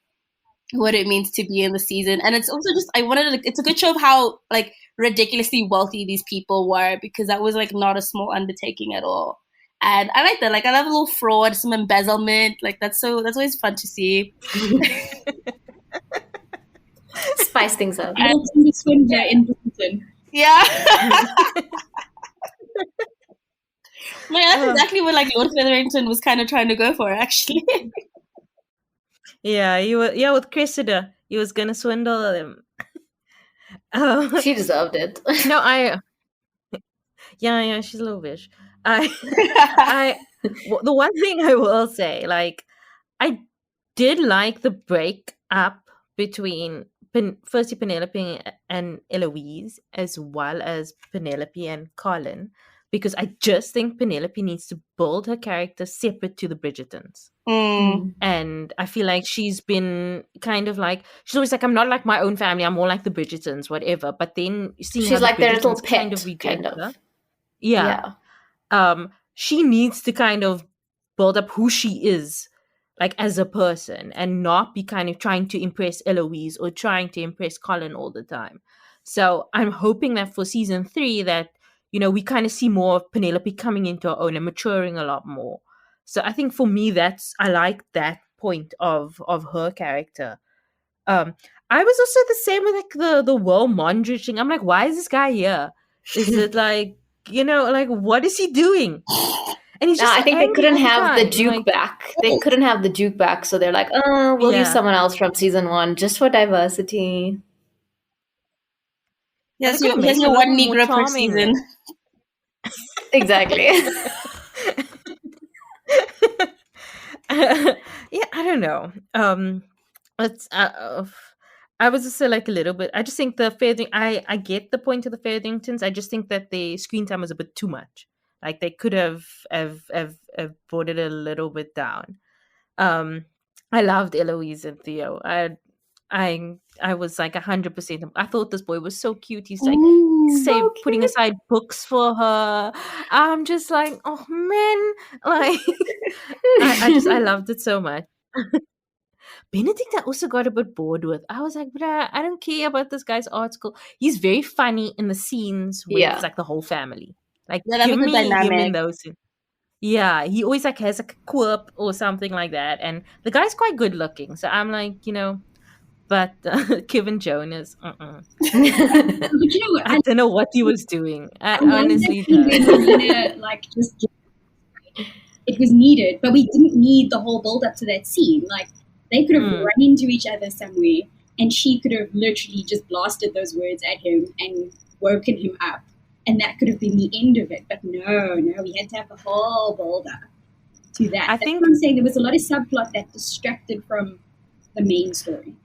what it means to be in the season. And it's also just, it's a good show of how ridiculously wealthy these people were, because that was not a small undertaking at all. And I like that. I love a little fraud, some embezzlement. That's always fun to see. Spice things up. The swindler in Britain. Yeah. That's exactly what Lord Featherington was kind of trying to go for, actually. With Cressida, he was gonna swindle them. She deserved it. No, she's a little bitch. The one thing I will say, I did like the break up between firstly Penelope and Eloise, as well as Penelope and Caryn, because I just think Penelope needs to build her character separate to the Bridgertons. And I feel like she's been kind of she's always I'm not like my own family, I'm more like the Bridgertons, whatever. But then seeing she's how their little pet, kind of reject her. Yeah. She needs to kind of build up who she is as a person, and not be kind of trying to impress Eloise or trying to impress Caryn all the time. So I'm hoping that for season 3 that we kind of see more of Penelope coming into her own and maturing a lot more. So I think for me I like that point of her character. I was also the same with like the world Mondrian thing. I'm like, why is this guy here? Is it like, like what is he doing? And he's No, just I so think they angry couldn't all the have the time. Duke Like, back. They couldn't have the Duke back, so they're like, oh, we'll use Yeah. someone else from season 1 just for diversity. Yes, They could have here's made him your a one little more Negro per charming. season. Exactly. Yeah, I don't know. It's I was just like a little bit. I just think the Feathering. I get the point of the Featheringtons. I just think that the screen time was a bit too much. Like they could have brought it a little bit down. I loved Eloise and Theo. I was like 100%. I thought this boy was so cute. He's like putting aside books for her. I'm just like, oh man, like I loved it so much. Benedict, I also got a bit bored with. I was like, bruh, I don't care about this guy's article. He's very funny in the scenes with Yeah. like the whole family. Like, Yeah, that's give a good me him in dynamic. those scenes. Yeah, he always like has like a quirk or something like that, and the guy's quite good looking. So I'm like, but Kevin Jonas, But you know what? I don't know what he was doing. I love honestly that scene don't. when Edwina, like, just it was needed, but we didn't need the whole build up to that scene. Like, they could have run into each other somewhere, and she could have literally just blasted those words at him and woken him up, and that could have been the end of it. But no, we had to have the whole build up to that. That's what I'm saying. There was a lot of subplot that distracted from the main story.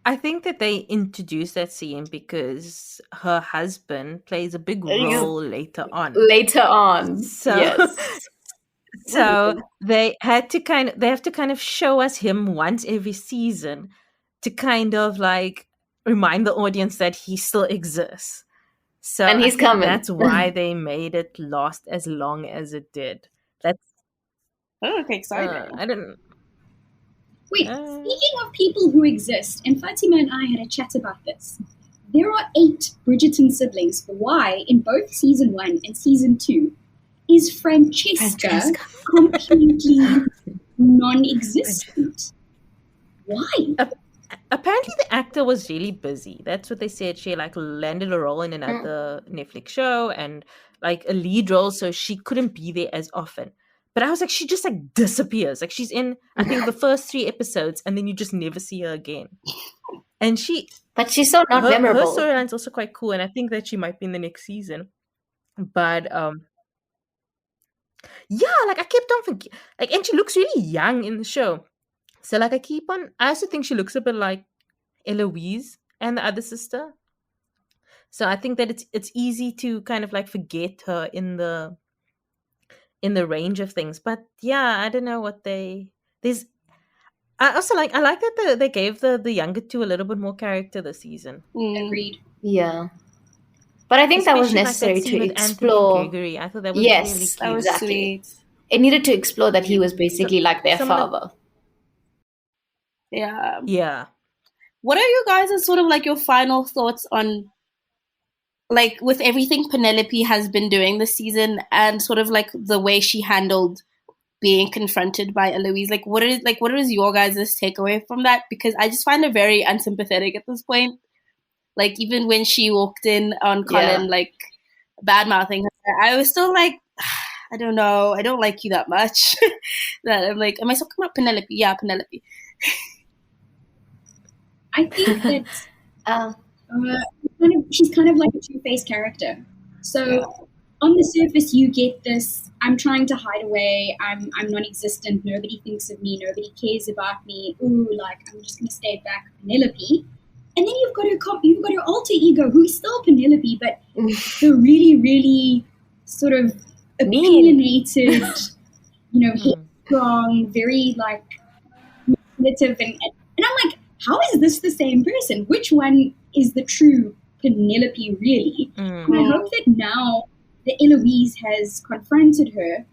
I think that they introduced that scene because her husband plays a big role later on. So, yes. So they have to kind of show us him once every season to kind of like remind the audience that he still exists. So and he's coming. That's why they made it last as long as it did. Okay, exciting. I don't. Wait, speaking of people who exist, and Faatimah and I had a chat about this. There are 8 Bridgerton siblings. Why, in both season 1 and season 2, is Francesca completely non-existent? Why? Apparently the actor was really busy. That's what they said. She like landed a role in another Netflix show and like a lead role, so she couldn't be there as often. But I was like, she just like disappears. Like she's in, I think, the first 3 episodes, and then you just never see her again. And but she's so not memorable. Her storyline's also quite cool, and I think that she might be in the next season. But yeah, like I kept on thinking, like, and she looks really young in the show. So like I also think she looks a bit like Eloise and the other sister. So I think that it's easy to kind of like forget her in the range of things. But yeah, I don't know what I like that they gave the younger two a little bit more character this season. Agreed. Yeah. But I think that was necessary like that to explore. Gregory. I thought that was yes, really cute. That was exactly. Sweet. It needed to explore that he was basically like their father. Yeah. Yeah. What are you guys' sort of like your final thoughts on, like, with everything Penelope has been doing this season and sort of like the way she handled being confronted by Eloise? Like, what is your guys' takeaway from that? Because I just find her very unsympathetic at this point. Like, even when she walked in on Colin, like, bad-mouthing her, I was still like, I don't know, I don't like you that much. That I'm like, am I talking about Penelope? Yeah, Penelope. I think that she's kind of like a two-faced character. So on the surface, you get this, I'm trying to hide away, I'm non-existent, nobody thinks of me, nobody cares about me, like, I'm just going to stay back, Penelope. And then you've got her alter ego, who is still Penelope, but the really, really sort of opinionated, strong, very, like, manipulative, and I'm like, how is this the same person? Which one is the true Penelope, really? And I hope that now that Eloise has confronted her,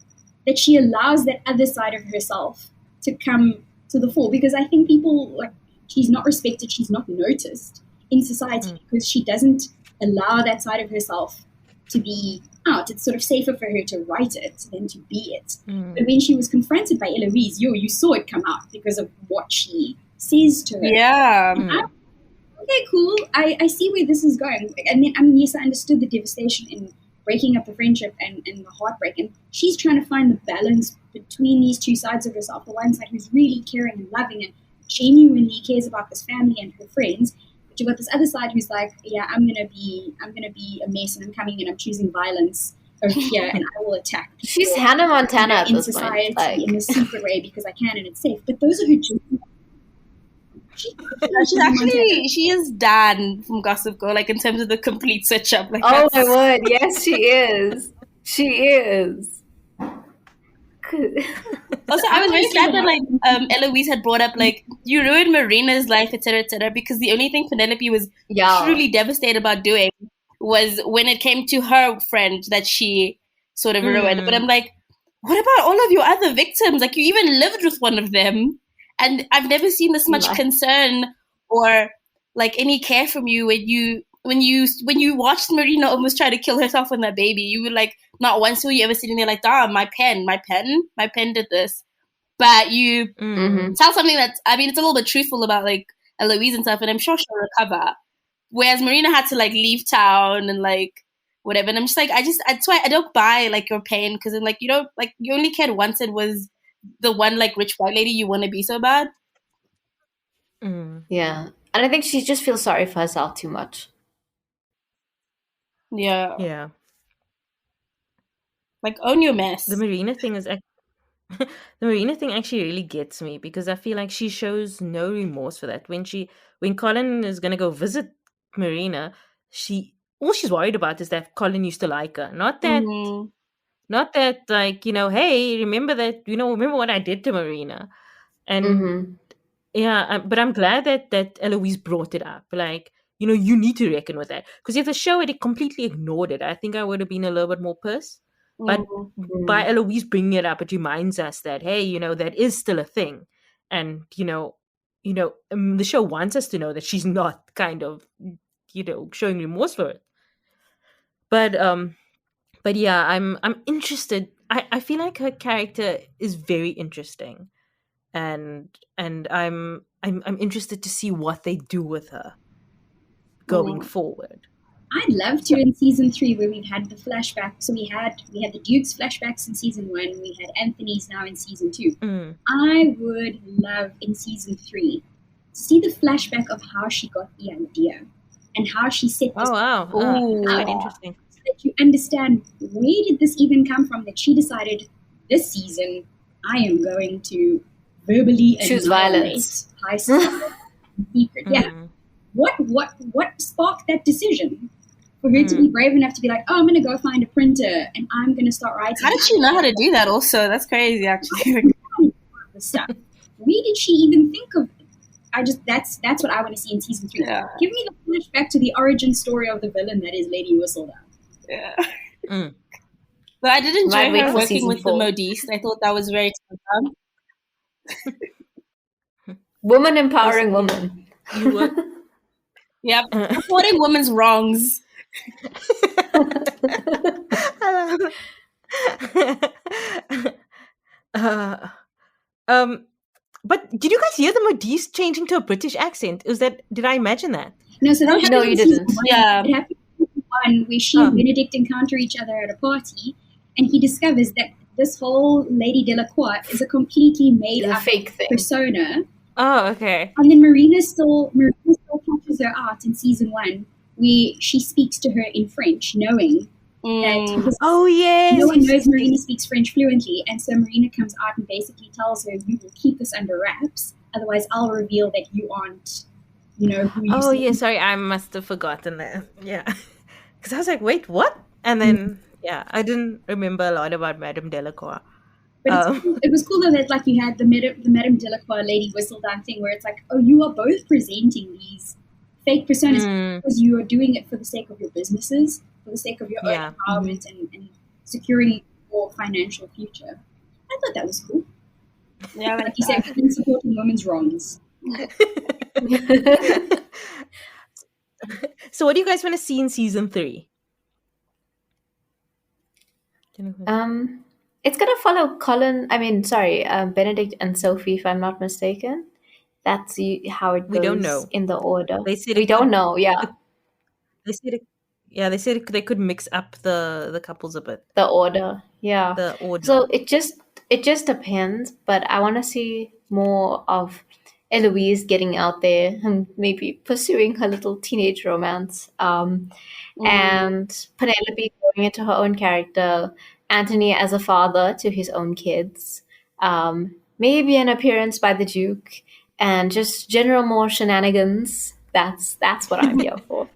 that she allows that other side of herself to come to the fore. Because I think people, like, she's not respected, she's not noticed in society because she doesn't allow that side of herself to be out. It's sort of safer for her to write it than to be it. But when she was confronted by Eloise, you saw it come out because of what she says to her. Yeah. okay, cool. I see where this is going. And then, I mean, yes, I understood the devastation in breaking up the friendship and the heartbreak. And she's trying to find the balance between these two sides of herself. The one side who's really caring and loving and genuinely cares about this family and her friends. But you've got this other side who's like, yeah, I'm gonna be a mess, and I'm coming and I'm choosing violence over here, and I will attack people. She's Hannah Montana at in this society point. in a secret way because I can and it's safe. But those are her genuine. She is Dan from Gossip Girl, like in terms of the complete switch up. Like, oh my word, yes, she is. She is. Also, I was very glad that like Eloise had brought up like you ruined Marina's life, etc., because the only thing Penelope was truly devastated about doing was when it came to her friend that she sort of ruined. But I'm like, what about all of your other victims? Like, you even lived with one of them, and I've never seen this much concern or like any care from you when you watched Marina almost try to kill herself with that baby. You were like, not once were you ever sitting there like, my pen did this. But you tell something that, I mean, it's a little bit truthful about like Eloise and stuff, and I'm sure she'll recover. Whereas Marina had to like leave town and like whatever. And I'm just like, that's why I don't buy like your pain, because I'm like, you don't like, you only cared once it was the one like rich white lady you want to be so bad. Yeah. And I think she just feels sorry for herself too much. Yeah. Like, own your mess. The Marina thing is the Marina thing actually really gets me, because I feel like she shows no remorse for that. When Colin is gonna go visit Marina, all she's worried about is that Colin used to like her. Not that like, hey, remember what I did to Marina. And but I'm glad that Eloise brought it up. Like, you need to reckon with that. Because if the show had completely ignored it, I think I would have been a little bit more pissed. But by Eloise bringing it up, it reminds us that, hey, that is still a thing. And, the show wants us to know that she's not kind of, showing remorse for it. But yeah, I'm interested. I feel like her character is very interesting. And I'm interested to see what they do with her going forward. I'd love to in season 3, where we've had the flashback. So we had the Duke's flashbacks in season 1. We had Anthony's now in season 2. I would love in season 3 to see the flashback of how she got the idea and how she set this. Oh wow! Quite interesting. So that you understand, where did this even come from? That she decided this season, I am going to verbally choose violence. High secret. Yeah. What sparked that decision? For her to be brave enough to be like, I'm going to go find a printer and I'm going to start writing. How did she know how to do that also? That's crazy, actually. The stuff. Where did she even think of it? That's what I want to see in season 3. Yeah. Give me the flashback to the origin story of the villain that is Lady Whistledown. Yeah. But I did enjoy her working with 4. The modiste. I thought that was very fun. Woman empowering woman. Yeah, supporting women's wrongs. But did you guys hear the modiste changing to a British accent? Did I imagine that? No, so that no, you didn't. Yeah, it happened in season 1 where she and Benedict encounter each other at a party, and he discovers that this whole Lady Delacroix is a completely made up fake thing. Persona. Oh, okay. And then Marina still catches her out in season 1, where she speaks to her in French, knowing that no one knows Marina speaks French fluently, and so Marina comes out and basically tells her, "You will keep this under wraps, otherwise I'll reveal that you aren't, who you." Oh yeah, sorry, I must have forgotten that. Yeah, because I was like, wait, what? And then I didn't remember a lot about Madame Delacroix. But it was cool though that like you had the Madame Delacroix Lady Whistledown thing, where it's like, oh, you are both presenting these fake personas because you are doing it for the sake of your businesses, for the sake of your own empowerment and securing your financial future. I thought that was cool. Yeah, like you said, supporting women's wrongs. So what do you guys want to see in season 3? It's going to follow Benedict and Sophie, if I'm not mistaken. That's how it We don't goes know. in the order. They said We it don't could- know, yeah. They said it, yeah, they said they could mix up the couples a bit. The order, yeah. The order. So it just depends, but I want to see more of Eloise getting out there and maybe pursuing her little teenage romance. And Penelope going into her own character, Anthony as a father to his own kids, maybe an appearance by the Duke, and just general more shenanigans. That's what I'm here for.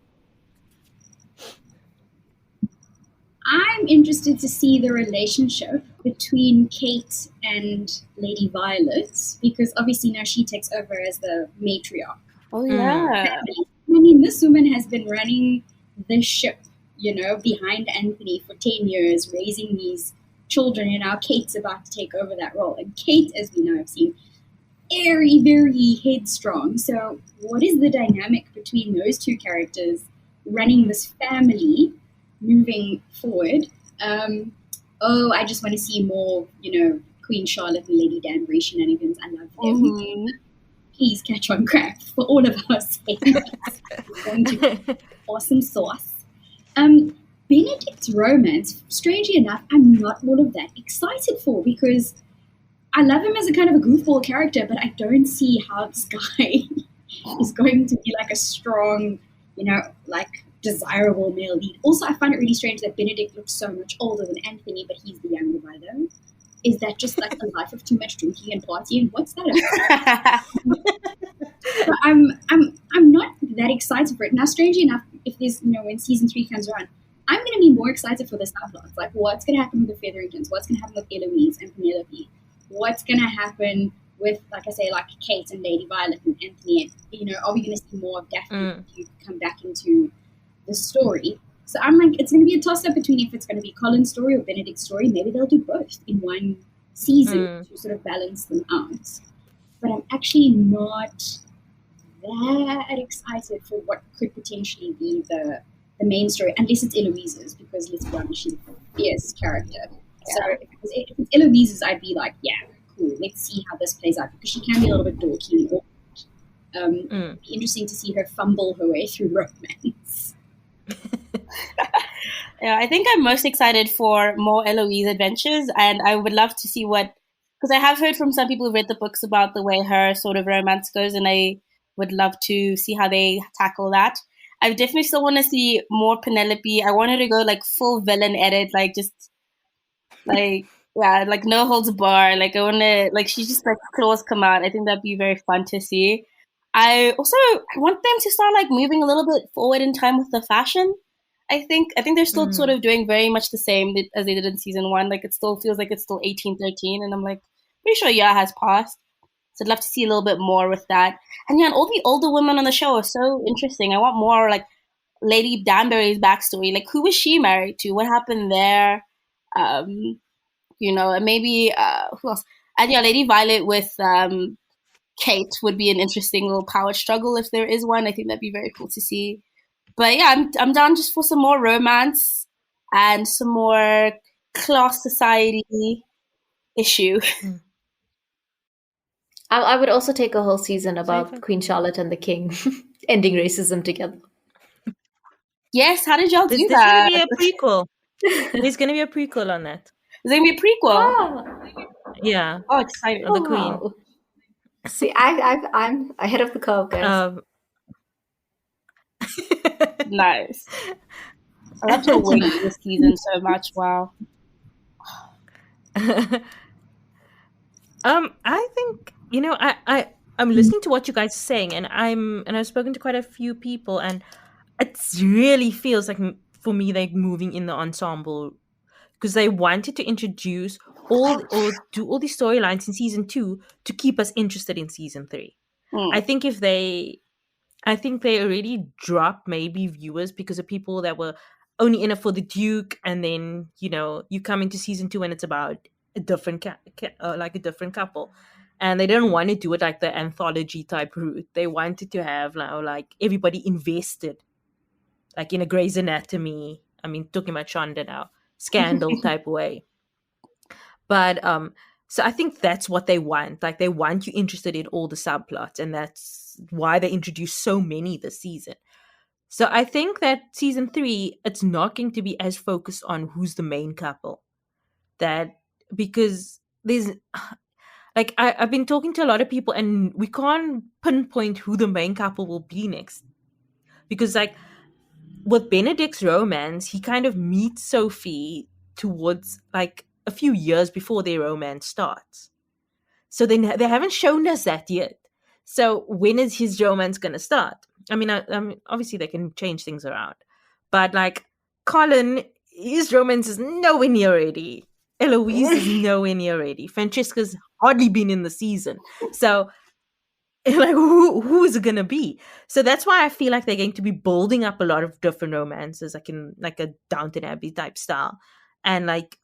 I'm interested to see the relationship between Kate and Lady Violet, because obviously now she takes over as the matriarch. Oh yeah. I mean, this woman has been running the ship, behind Anthony for 10 years, raising these children, and now Kate's about to take over that role. And Kate, as we know, have seen, very, very headstrong. So what is the dynamic between those two characters running this family moving forward? I just want to see more, Queen Charlotte and Lady Danbury shenanigans. I love them. Mm-hmm. Please catch on crack for all of our sakes. It's going to be awesome sauce. Benedict's romance, strangely enough, I'm not all of that excited for, because I love him as a kind of a goofball character, but I don't see how this guy is going to be like a strong, desirable male lead. Also, I find it really strange that Benedict looks so much older than Anthony, but he's the younger brother. Is that just like a life of too much drinking and partying? What's that about? But I'm not that excited for it. Now, strangely enough, if there's, when season 3 comes around, I'm going to be more excited for the subplots. Like, what's going to happen with the Featheringtons? What's going to happen with Eloise and Penelope? What's going to happen with, like I say, like Kate and Lady Violet and Anthony? And, are we going to see more of Daphne come back into the story? So I'm like, it's going to be a toss-up between if it's going to be Colin's story or Benedict's story. Maybe they'll do both in one season to sort of balance them out. But I'm actually not that excited for what could potentially be the main story, unless it's Eloise's, because let's be honest, she's a fierce character. Yeah. So if it's Eloise's, I'd be like, yeah, cool, let's see how this plays out, because she can be a little bit dorky and awkward. It'd be interesting to see her fumble her way through romance. Yeah, I think I'm most excited for more Eloise adventures, and I would love to see because I have heard from some people who read the books about the way her sort of romance goes, and I would love to see how they tackle that. I definitely still want to see more Penelope. I want her to go like full villain edit, like just like like no holds bar. Like I want to she's just like claws come out. I think that'd be very fun to see. I want them to start like moving a little bit forward in time with the fashion. I think they're still sort of doing very much the same as they did in season 1. Like it still feels like it's still 1813, and I'm like pretty sure a year has passed. So I'd love to see a little bit more with that. And and all the older women on the show are so interesting. I want more like Lady Danbury's backstory. Like who was she married to? What happened there? And maybe who else? And Lady Violet with Kate would be an interesting little power struggle if there is one. I think that'd be very cool to see. But yeah, I'm down just for some more romance and some more class society issue. I would also take a whole season about Queen Charlotte and the King ending racism together. Yes, how did y'all do There's that? going to be a prequel. There's going to be a prequel on that. There's going to be a prequel? Ah. Yeah. Oh, excited. Of the Queen. Wow. See, I'm ahead of the curve, guys. Nice. I love to wait this season so much. Wow. I think I'm listening to what you guys are saying, and I've spoken to quite a few people, and it really feels like for me they're moving in the ensemble, because they wanted to introduce or do all these storylines in season 2 to keep us interested in season 3. I think they already dropped maybe viewers because of people that were only in it for the Duke, and then you come into season 2 and it's about a different a different couple, and they didn't want to do it like the anthology type route. They wanted to have like everybody invested, like in a Grey's Anatomy. I mean, talking about Shonda now, Scandal type way. But So I think that's what they want. Like, they want you interested in all the subplots, and that's why they introduced so many this season. So I think that season 3, it's not going to be as focused on who's the main couple. Because there's like I've been talking to a lot of people, and we can't pinpoint who the main couple will be next. Because like with Benedict's romance, he kind of meets Sophie towards like a few years before their romance starts. So they haven't shown us that yet. So when is his romance going to start? I mean, obviously they can change things around. But like Colin, his romance is nowhere near ready. Eloise is nowhere near ready. Francesca's hardly been in the season. So like who is it gonna be? So that's why I feel like they're going to be building up a lot of different romances, like in like a Downton Abbey type style, and like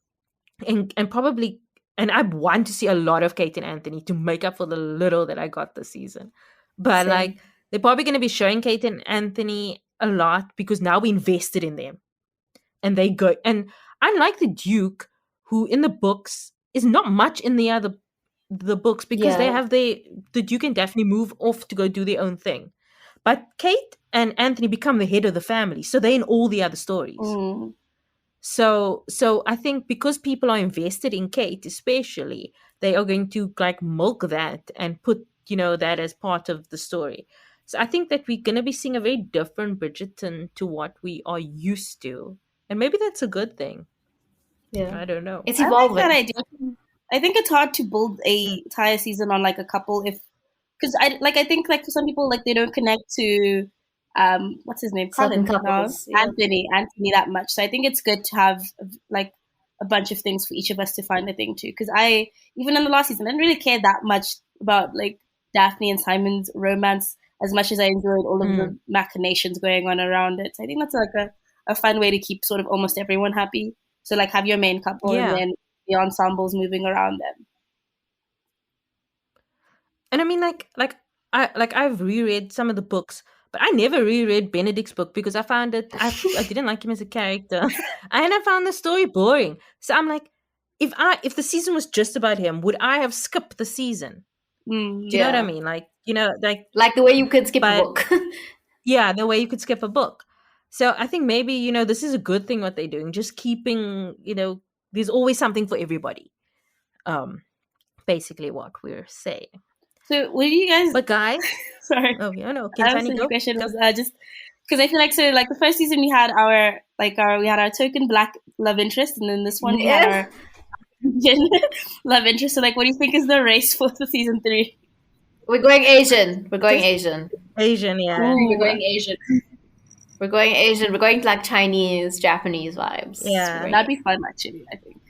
and probably, and I want to see a lot of Kate and Anthony to make up for the little that I got this season. But Same. like they're probably going to be showing Kate and Anthony a lot because now we invested in them, and they go. And unlike the Duke, who in the books is not much in the books, because they have the Duke and Daphne move off to go do their own thing, but Kate and Anthony become the head of the family, so they're in all the other stories. So I think because people are invested in Kate especially, they are going to like milk that and put that as part of the story. So I think that we're going to be seeing a very different Bridgerton to what we are used to, and maybe that's a good thing. I don't know. It's evolving. I like that idea. I think it's hard to build a entire season on like a couple because I think like for some people, like they don't connect to what's his name, Certain Colin, couples, Anthony that much. So I think it's good to have like a bunch of things for each of us to find a thing to. Because I, even in the last season, I didn't really care that much about like Daphne and Simon's romance as much as I enjoyed all of the machinations going on around it. So I think that's like a fun way to keep sort of almost everyone happy. So like have your main couple and then the ensembles moving around them. And I mean, I've reread some of the books, but I never reread Benedict's book because I found I didn't like him as a character, and I found the story boring. So I'm like, if the season was just about him, would I have skipped the season? Do you know what I mean? Like like the way you could skip a book. Yeah, the way you could skip a book. So I think maybe this is a good thing what they're doing, just keeping there's always something for everybody. Basically what we're saying. So what do you guys? But guys, sorry. Oh, no. The question was just because I feel like the first season we had our token black love interest, and then this one we had our love interest. So like, what do you think is the race for the season 3? We're going Asian. Asian, yeah. We're going Asian. We're going Asian. We're going like Chinese, Japanese vibes. Yeah, that'd be fun actually. I think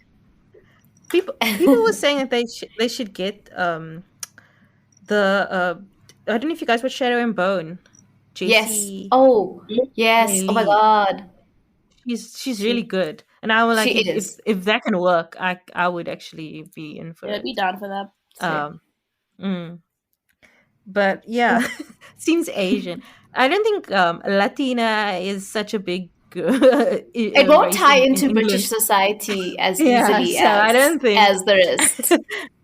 people were saying that they should get the I don't know if you guys watch Shadow and Bone. Jessie. Yes. Oh yes. Lee. Oh my god. She's really good, and I would like if that can work, I would actually be in for it. I'd be down for that. But yeah, seems Asian. I don't think Latina is such a big. It won't tie into British society as easily I don't think as the rest. So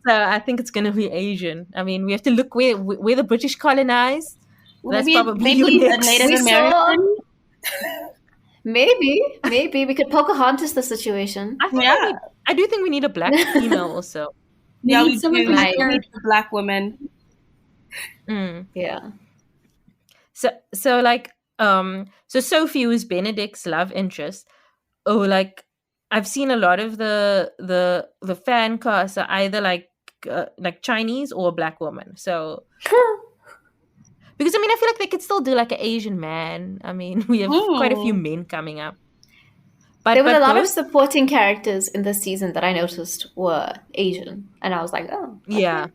I think it's going to be Asian. I mean, we have to look where the British colonized. That's probably a Native American. Maybe we could Pocahontas the situation. I do think we need a black female also. We need someone a black woman. Yeah. So like so Sophie, who's Benedict's love interest, like I've seen a lot of the fan casts are either like Chinese or a black woman. So because I mean I feel like they could still do like an Asian man. I mean we have quite a few men coming up. But there were a lot of supporting characters in this season that I noticed were Asian, and I was like, oh, okay. Yeah.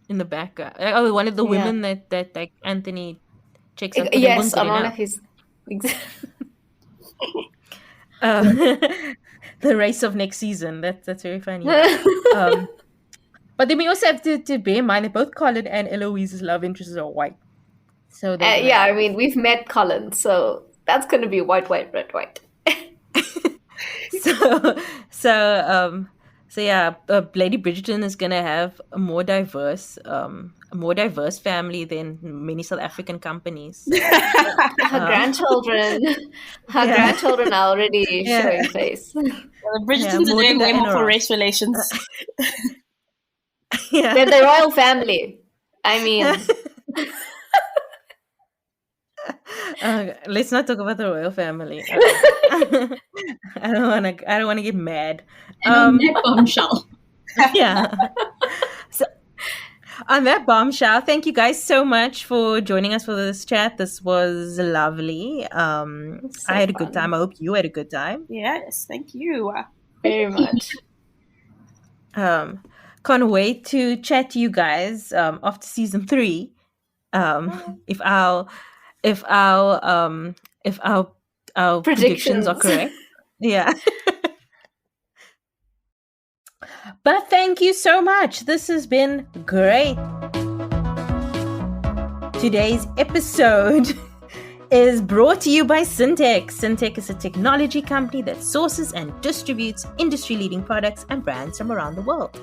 In the background, one of the women that like Anthony checks out. Yes, on one of his. The race of next season. That's very funny. But then we also have to bear in mind that both Colin and Eloise's love interests are white. So I mean we've met Colin, so that's going to be white, red, white. So So yeah, Lady Bridgerton is gonna have a more diverse family than many South African companies. Her grandchildren are already showing face. Bridgerton's are doing way more for race relations. They're the royal family. I mean, let's not talk about the royal family. I don't wanna get mad. And on that bombshell. Yeah. So on that bombshell, thank you guys so much for joining us for this chat. This was lovely. I had a good time. I hope you had a good time. Yes, thank you. Very much. Can't wait to chat to you guys after season 3. If our predictions are correct. Yeah. But thank you so much. This has been great. Today's episode is brought to you by Syntech. Syntech is a technology company that sources and distributes industry-leading products and brands from around the world.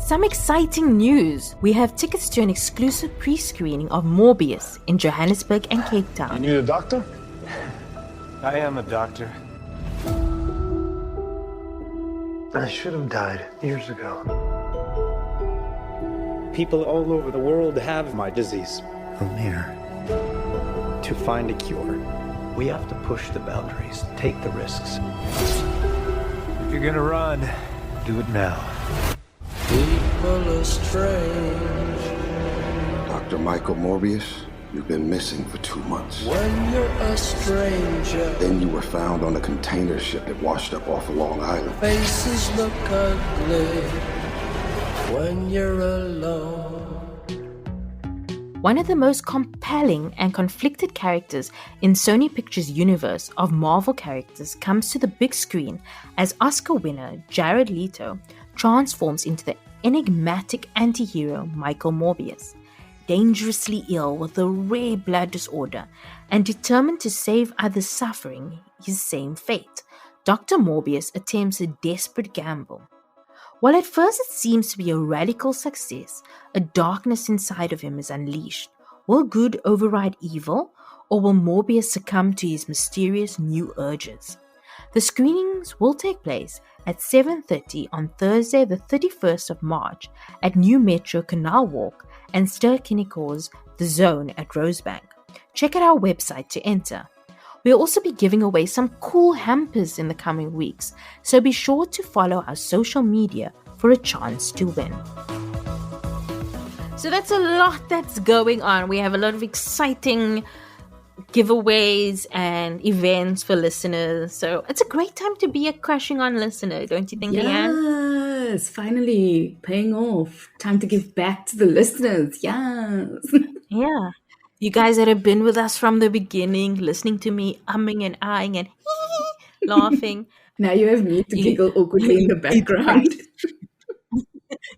Some exciting news. We have tickets to an exclusive pre-screening of Morbius in Johannesburg and Cape Town. You need a doctor? I am a doctor. I should have died years ago. People all over the world have my disease. I'm here To find a cure, we have to push the boundaries, take the risks. if you're gonna run, Do it now. People are strange Dr. Michael Morbius, you've been missing for 2 months. when you're a stranger. Then you were found on a container ship that washed up off of Long Island. Faces look ugly when you're alone. One of the most compelling and conflicted characters in Sony Pictures' universe of Marvel characters comes to the big screen as Oscar winner Jared Leto transforms into the enigmatic anti-hero Michael Morbius. Dangerously ill with a rare blood disorder and determined to save others suffering his same fate, Dr. Morbius attempts a desperate gamble. While at first it seems to be a radical success, a darkness inside of him is unleashed. Will good override evil, or will Morbius succumb to his mysterious new urges? The screenings will take place at 7:30 on Thursday the 31st of March at New Metro Canal Walk and Ster-Kinekors The Zone at Rosebank. Check out our website to enter. We'll also be giving away some cool hampers in the coming weeks, so be sure to follow our social media for a chance to win. So that's a lot that's going on. We have a lot of exciting giveaways and events for listeners. So it's a great time to be a Crushing On listener, don't you think, Leanne? Yes, finally paying off. Time to give back to the listeners. Yes. Yeah. You guys that have been with us from the beginning, listening to me umming and ahhing and laughing. Now you have me to giggle awkwardly in the background.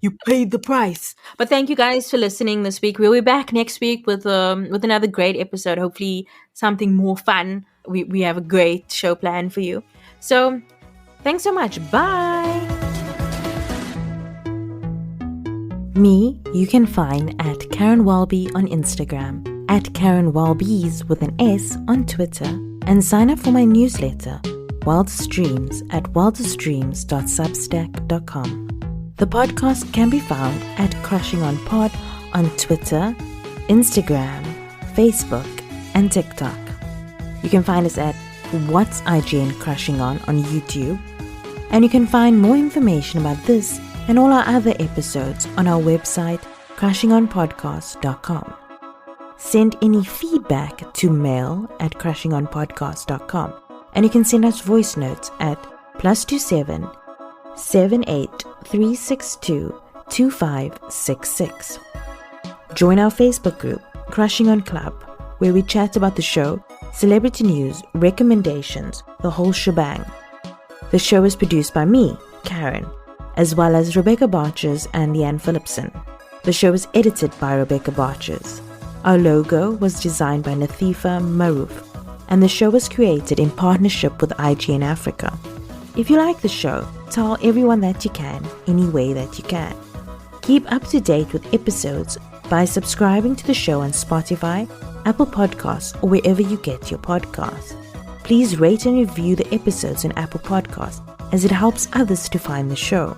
You paid the price. But thank you guys for listening this week. We'll be back next week with another great episode. Hopefully something more fun. We have a great show planned for you. So thanks so much. Bye. Me, you can find at Caryn Welby on Instagram, at Caryn Welbies with an S on Twitter, and sign up for my newsletter, Wildest Dreams, at wildestdreams.substack.com. The podcast can be found at Crushing On Pod on Twitter, Instagram, Facebook, and TikTok. You can find us at What's IGN Crushing On YouTube, and you can find more information about this and all our other episodes on our website, crushingonpodcast.com. Send any feedback to mail@crushingonpodcast.com, and you can send us voice notes at +27 78362 2566. Join our Facebook group, Crushing On Club, where we chat about the show, celebrity news, recommendations, the whole shebang. The show is produced by me, Caryn, as well as Rebecca Barches and Leanne Phillipson. The show is edited by Rebecca Barches. Our logo was designed by Nathifa Maroof. and the show was created in partnership with IGN Africa. If you like the show, tell everyone that you can, any way that you can. Keep up to date with episodes by subscribing to the show on Spotify, Apple Podcasts, or wherever you get your podcasts. Please rate and review the episodes on Apple Podcasts, as it helps others to find the show.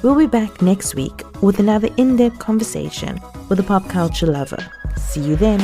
We'll be back next week with another in-depth conversation with a pop culture lover. See you then.